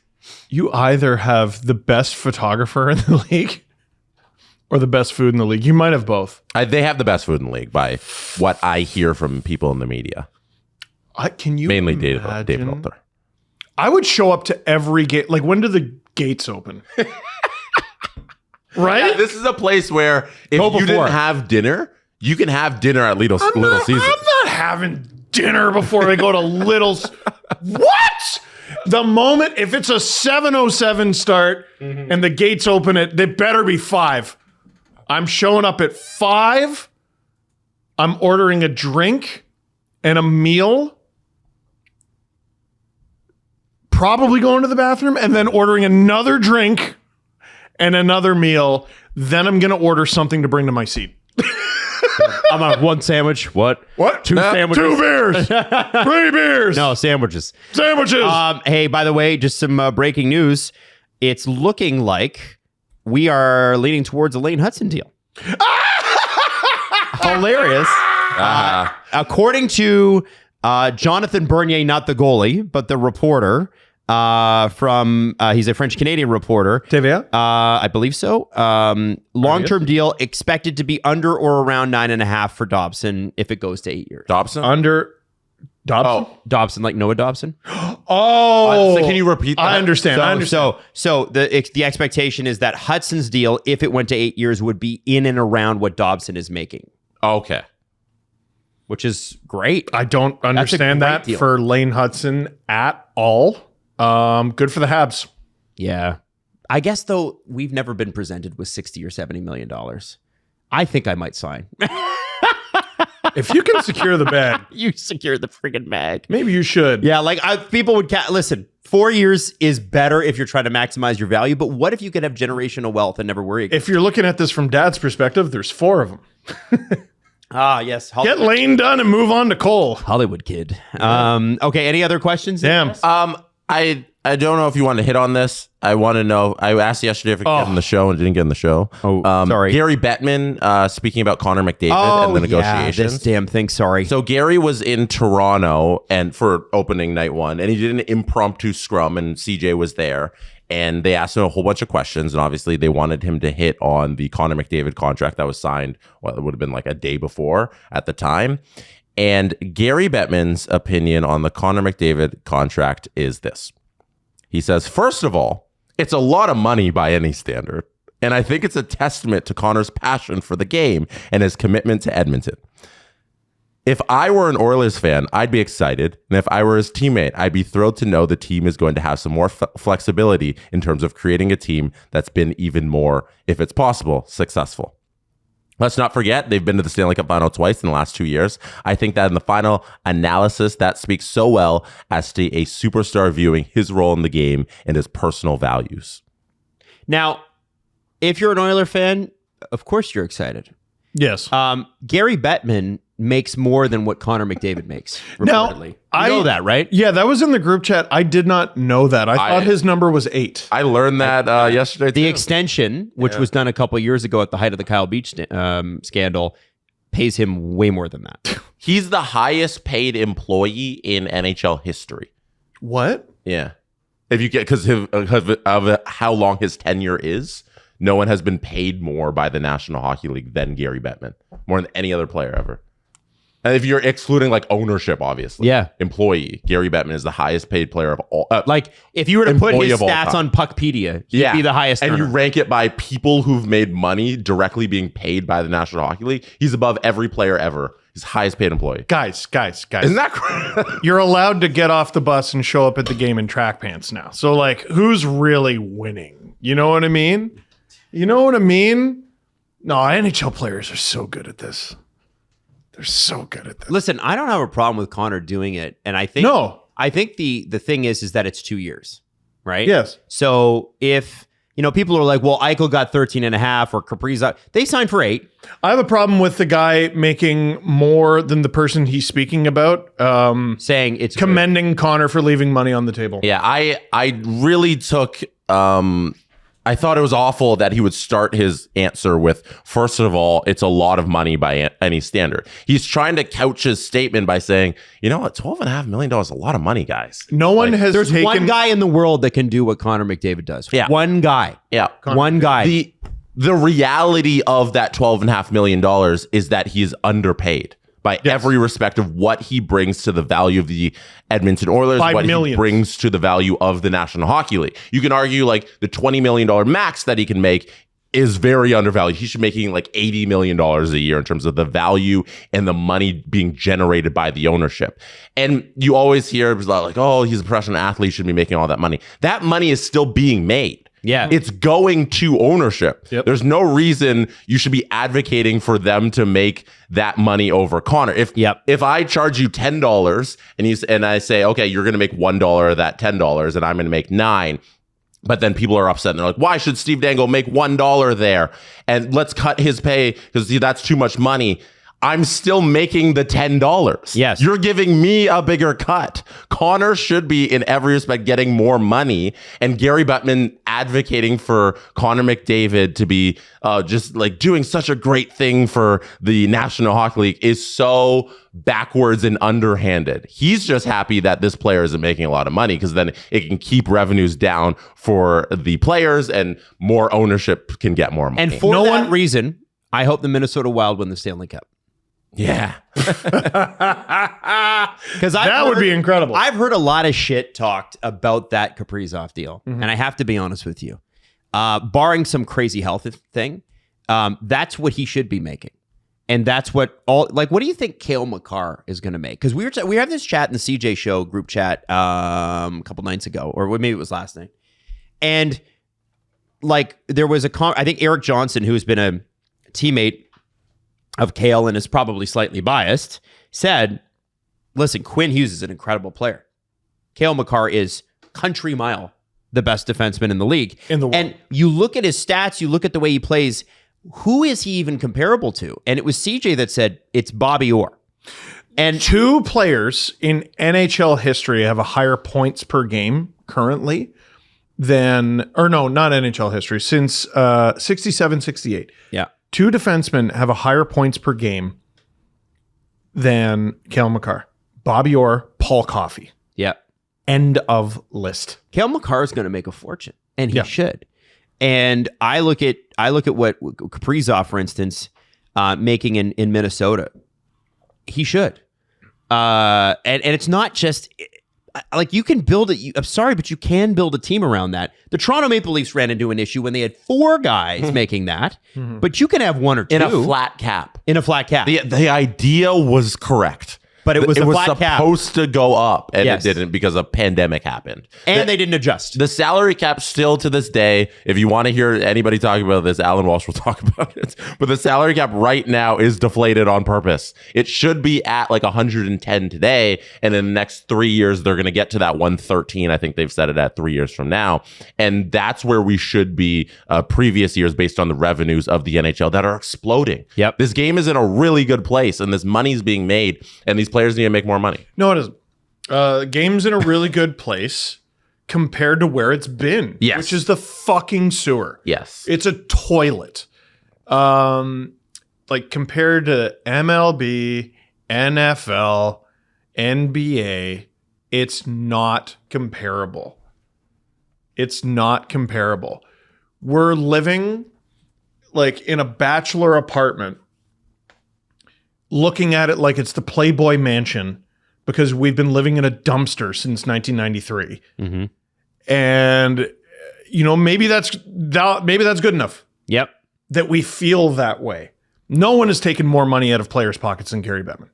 You either have the best photographer in the league or the best food in the league. You might have both. They have the best food in the league by what I hear from people in the media. Can you Mainly David imagine? Alter. I would show up to every gate. Like, when do the gates open? Right? Yeah, this is a place where if Go you before. didn't have dinner, you can have dinner at Little Caesars. I'm not having dinner before I go to Little's. What? The moment, if it's a 7:07 start and the gates open they better be 5. I'm showing up at 5. I'm ordering a drink and a meal. Probably going to the bathroom and then ordering another drink and another meal. Then I'm going to order something to bring to my seat. I'm on 1 sandwich. What? What? 2 sandwiches. 2 beers. 3 beers. No, sandwiches. Sandwiches. Hey, by the way, just some breaking news. It's looking like we are leaning towards a Lane Hutson deal. Hilarious. According to Jonathan Bernier, not the goalie, but the reporter he's a French-Canadian reporter. TVA? I believe so. Long-term deal expected to be under or around 9.5 for Dobson if it goes to 8 years. Dobson? Under Dobson? Dobson, like Noah Dobson. Oh. So can you repeat that? I understand. So the expectation is that Hutson's deal, if it went to 8 years, would be in and around what Dobson is making, Okay. which is great. I don't understand great that deal. for Lane Hutson at all. Good for the Habs. Yeah. I guess, though, we've never been presented with $60 or $70 million. I think I might sign. If you can secure the bag, You secure the friggin' bag. maybe you should. Yeah, like people would listen. 4 years is better if you're trying to maximize your value. But what if you could have generational wealth and never worry again? If you're looking at this from Dad's perspective, there's 4 of them. Yes. Get Lane done and move on to Cole. Hollywood kid. Okay. Any other questions? Damn. I don't know if you want to hit on this. I want to know. I asked yesterday if it got in the show and didn't get in the show. Oh, sorry. Gary Bettman speaking about Connor McDavid and the negotiations. This damn thing. Sorry. So Gary was in Toronto and for opening night 1, and he did an impromptu scrum, and CJ was there, and they asked him a whole bunch of questions, and obviously they wanted him to hit on the Connor McDavid contract that was signed. Well, it would have been like a day before at the time. And Gary Bettman's opinion on the Connor McDavid contract is this. He says, first of all, it's a lot of money by any standard. And I think it's a testament to Connor's passion for the game and his commitment to Edmonton. If I were an Oilers fan, I'd be excited. And if I were his teammate, I'd be thrilled to know the team is going to have some more flexibility in terms of creating a team that's been even more, if it's possible, successful. Let's not forget, they've been to the Stanley Cup final twice in the last 2 years. I think that in the final analysis, that speaks so well as to a superstar viewing his role in the game and his personal values. Now, if you're an Oiler fan, of course you're excited. Yes. Gary Bettman makes more than what Connor McDavid makes. Now, Reportedly. You know that, right? Yeah, that was in the group chat. I did not know that. I thought his number was 8. I learned that yesterday, The too. extension, which was done a couple of years ago at the height of the Kyle Beach scandal, pays him way more than that. He's the highest paid employee in NHL history. What? Yeah. If you get, because of how long his tenure is, no one has been paid more by the National Hockey League than Gary Bettman, more than any other player ever. And if you're excluding like ownership, obviously, Yeah. employee, Gary Bettman is the highest paid player of all. Like, if you were to put Employee his of all stats time. on Puckpedia, he'd be the highest and earner. you rank it by people who've made money directly being paid by the National Hockey League, he's above every player ever. He's the highest paid employee. Guys. Isn't that crazy? You're allowed to get off the bus and show up at the game in track pants now. So, like, who's really winning? You know what I mean? No, NHL players are so good at this. They're so good at this. Listen, I don't have a problem with Connor doing it, and I think the thing is that it's 2 years, right? Yes. So if people are like, well, Eichel got 13.5 or Kaprizov. They signed for 8. I have a problem with the guy making more than the person he's speaking about. Saying it's commending Connor for leaving money on the table. Yeah, I really took I thought it was awful that he would start his answer with, first of all, it's a lot of money by any standard. He's trying to couch his statement by saying, you know what, $12.5 million is a lot of money, guys. No one has There's taken... one guy in the world that can do what Connor McDavid does. Yeah. One guy. Yeah. One guy. The reality of that $12.5 million is that he's underpaid by every respect of what he brings to the value of the Edmonton Oilers, By what millions. he brings to the value of the National Hockey League. You can argue like the $20 million max that he can make is very undervalued. He should be making like $80 million a year in terms of the value and the money being generated by the ownership. And you always hear like, oh, he's a professional athlete, should be making all that money. That money is still being made. Yeah. It's going to ownership. Yep. There's no reason you should be advocating for them to make that money over Connor. If I charge you $10 and I say, okay, you're going to make $1 of that $10 and I'm going to make $9, but then people are upset and they're like, why should Steve Dangle make $1 there? And let's cut his pay because that's too much money. I'm still making the $10. Yes. You're giving me a bigger cut. Connor should be, in every respect, getting more money. And Gary Bettman advocating for Connor McDavid to be just like doing such a great thing for the National Hockey League is so backwards and underhanded. He's just happy that this player isn't making a lot of money because then it can keep revenues down for the players and more ownership can get more money. And for that reason, I hope the Minnesota Wild win the Stanley Cup. Yeah. Because that would be incredible. I've heard a lot of shit talked about that Kaprizov deal. Mm-hmm. And I have to be honest with you. Barring some crazy health thing, that's what he should be making. And that's what what do you think Cale Makar is going to make? Because we had this chat in the CJ show group chat a couple nights ago, or maybe it was last night. And like there was I think Eric Johnson, who's been a teammate of Cale and is probably slightly biased, said, listen, Quinn Hughes is an incredible player. Cale Makar is country mile the best defenseman in the league. In the world. And you look at his stats, you look at the way he plays, who is he even comparable to? And it was CJ that said, it's Bobby Orr. And 2 players in NHL history have a higher points per game currently than, or no, not NHL history, since 67, 68. Yeah. 2 defensemen have a higher points per game than Cale Makar. Bobby Orr, Paul Coffey. Yeah. End of list. Cale Makar is going to make a fortune, and he should. And I look at what Kaprizov, for instance, making in Minnesota. He should. And it's not just like you can build it. I'm sorry, but you can build a team around that. The Toronto Maple Leafs ran into an issue when they had 4 guys making that, but you can have 1 or 2 in a flat cap. In a flat cap. The idea was correct. But it was a flat cap. Supposed to go up, and Yes. it didn't because a pandemic happened. And they didn't adjust. The salary cap still to this day, if you want to hear anybody talking about this, Alan Walsh will talk about it. But the salary cap right now is deflated on purpose. It should be at like 110 today, and in the next 3 years, they're going to get to that 113. I think they've set it at 3 years from now. And that's where we should be previous years based on the revenues of the NHL that are exploding. Yep. This game is in a really good place, and this money's being made, and these players need to make more money. No, it isn't. Game's in a really good place compared to where it's been. Yes. Which is the fucking sewer. Yes. It's a toilet. Like compared to MLB, NFL, NBA, it's not comparable. It's not comparable. We're living like in a bachelor apartment, looking at it like it's the Playboy Mansion because we've been living in a dumpster since 1993. And maybe that's good enough. Yep. That we feel that way. No one has taken more money out of players' pockets than Gary Bettman.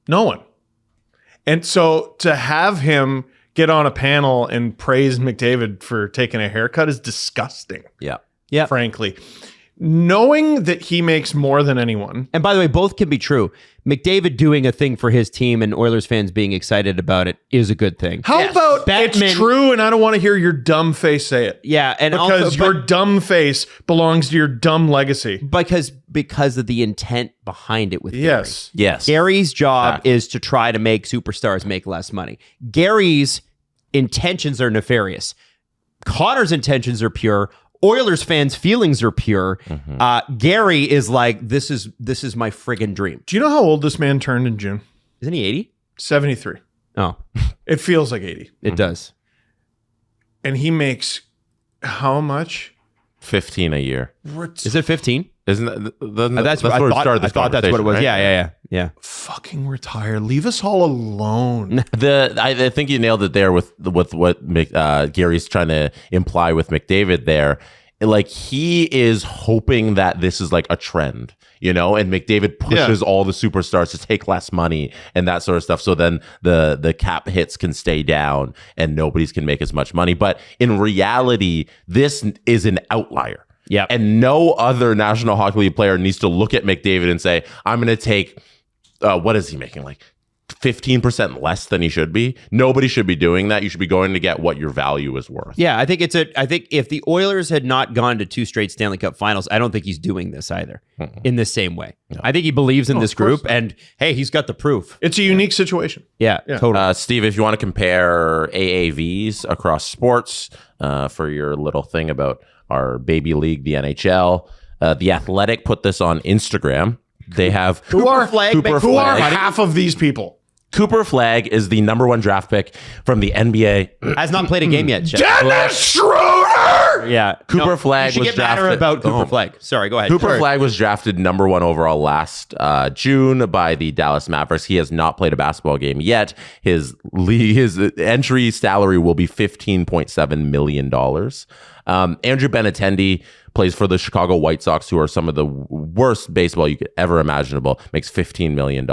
No one. And so to have him get on a panel and praise McDavid for taking a haircut is disgusting. Yeah. Yeah. Frankly. knowing that he makes more than anyone. And by the way, both can be true. McDavid doing a thing for his team and Oilers fans being excited about it is a good thing. How about Bettman- it's true and I don't want to hear your dumb face say it? Yeah, and Because also, your dumb face belongs to your dumb legacy. because of the intent behind it with Yes. Yes. Gary's job is to try to make superstars make less money. Gary's intentions are nefarious. Connor's intentions are pure. Oilers fans' feelings are pure. Gary is like, this is my friggin' dream. Do you know how old this man turned in June? Isn't he 80? 73. Oh, It feels like 80. it does. And he makes how much? 15 a year. Is it 15? Isn't that That's where we started this I thought that's what it was. conversation, right? Yeah. Fucking retire. Leave us all alone. I think you nailed it there with what Gary's trying to imply with McDavid there. Like, he is hoping that this is like a trend, and McDavid pushes all the superstars to take less money and that sort of stuff. So then the cap hits can stay down and nobody's can make as much money. But in reality, this is an outlier. Yeah. And no other National Hockey League player needs to look at McDavid and say, I'm going to take, what is he making? Like 15% less than he should be. Nobody should be doing that. You should be going to get what your value is worth. Yeah, I think if the Oilers had not gone to 2 straight Stanley Cup finals, I don't think he's doing this either in the same way. No. I think he believes in this group and hey, he's got the proof. It's a unique situation. Yeah. Totally. Steve, if you want to compare AAVs across sports for your little thing about our baby league, the NHL, The Athletic put this on Instagram. They have Who are Flag. half of these people? Cooper Flag is the #1 draft pick from the NBA. Has not played a game yet, Jeff. Dennis Schroeder! Yeah. Cooper Flag you should was get madder drafted- about Cooper Flag. Sorry, go ahead. Cooper Flag was drafted #1 overall last June by the Dallas Mavericks. He has not played a basketball game yet. His entry salary will be $15.7 million. Andrew Benintendi plays for the Chicago White Sox, who are some of the worst baseball you could ever imaginable. Makes $15 million.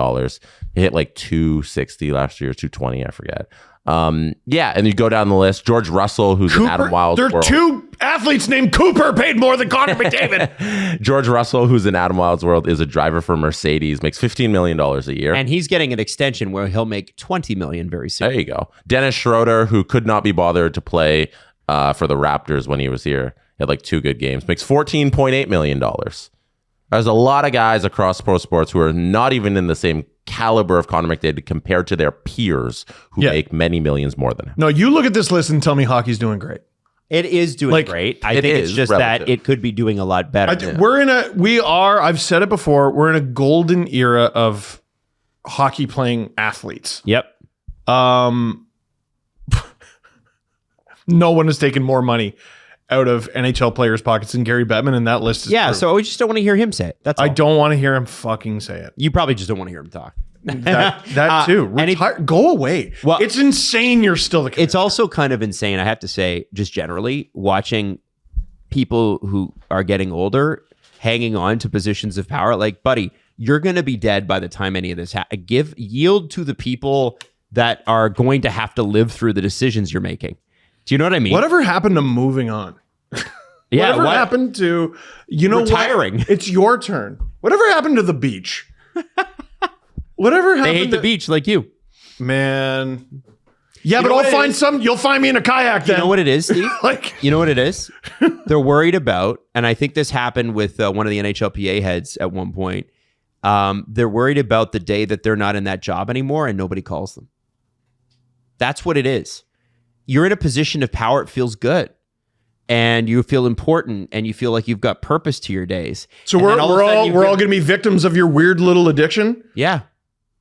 He hit like 260 last year, 220, I forget. And you go down the list. George Russell, who's an Adam Wild's There are 2 athletes named Cooper paid more than Connor McDavid. George Russell, who's in Adam Wild's world, is a driver for Mercedes, makes $15 million a year. And he's getting an extension where he'll make $20 million very soon. There you go. Dennis Schroeder, who could not be bothered to play for the Raptors when he was here, he had like 2 good games, makes $14.8 million. There's a lot of guys across pro sports who are not even in the same caliber of Connor McDavid compared to their peers who make many millions more than him. No, you look at this list and tell me hockey's doing great. It is doing great. I think it's just relative. that it could be doing a lot better. I've said it before, we're in a golden era of hockey playing athletes. Yep. No one has taken more money out of NHL players' pockets than Gary Bettman, and that list is true. So we just don't want to hear him say it. That's all. I don't want to hear him fucking say it. You probably just don't want to hear him talk. That too. Go away. Well, it's insane you're still the commander. It's also kind of insane, I have to say, just generally, watching people who are getting older hanging on to positions of power. Like, buddy, you're going to be dead by the time any of this yield to the people that are going to have to live through the decisions you're making. Do you know what I mean? Whatever happened to moving on? Whatever happened to, retiring? What? It's your turn. Whatever happened to the beach? Whatever happened They hate the beach like you. Man. Yeah, but I'll find some. You'll find me in a kayak then. You know what it is, Steve? You know what it is? They're worried about, and I think this happened with one of the NHLPA heads at one point. They're worried about the day that they're not in that job anymore and nobody calls them. That's what it is. You're in a position of power. It feels good. And you feel important and you feel like you've got purpose to your days. So we're all going to be victims of your weird little addiction? Yeah.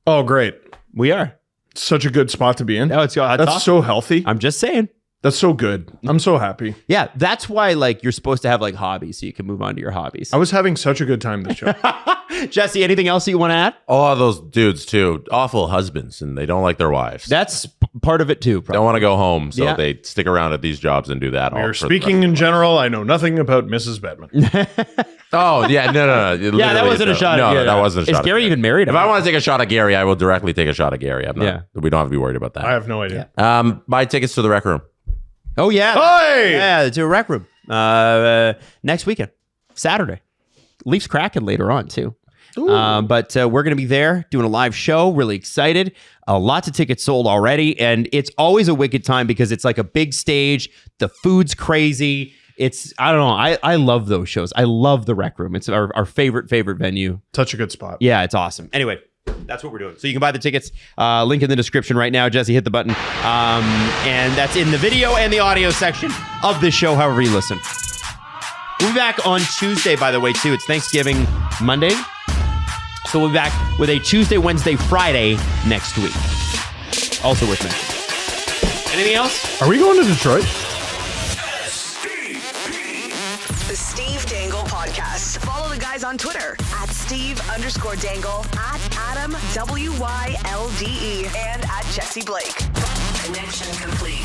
Oh, great. We are. Such a good spot to be in. No, that's awesome. So healthy. I'm just saying. That's so good. I'm so happy. Yeah, that's why you're supposed to have hobbies so you can move on to your hobbies. I was having such a good time this show. Jesse, anything else that you want to add? Oh, those dudes too. Awful husbands, and they don't like their wives. That's part of it too. Probably. Don't want to go home, so they stick around at these jobs and do that. We're speaking in general. I know nothing about Mrs. Bettman. Oh, yeah. No. Yeah, that wasn't a shot at Gary. No, that wasn't a shot Is Gary even married? If I want to take a shot at Gary, I will directly take a shot at Gary. We don't have to be worried about that. I have no idea. Buy tickets to the Rec Room. Oh, yeah. Hey! Yeah, to a Rec Room. Next weekend. Saturday. Leafs Kraken later on too. But we're going to be there doing a live show. Really excited. Lots of tickets sold already. And it's always a wicked time because it's like a big stage. The food's crazy. I don't know. I love those shows. I love the Rec Room. It's our favorite venue. Such a good spot. Yeah, it's awesome. Anyway, that's what we're doing. So you can buy the tickets. Link in the description right now. Jesse, hit the button. And that's in the video and the audio section of this show, however you listen. We'll be back on Tuesday, by the way, too. It's Thanksgiving Monday. So we'll be back with a Tuesday, Wednesday, Friday next week. Also worth mentioning. Anything else? Are we going to Detroit? The Steve Dangle Podcast. Follow the guys on Twitter at Steve_Dangle, at Adam WYLDE, and at Jesse Blake. Connection complete.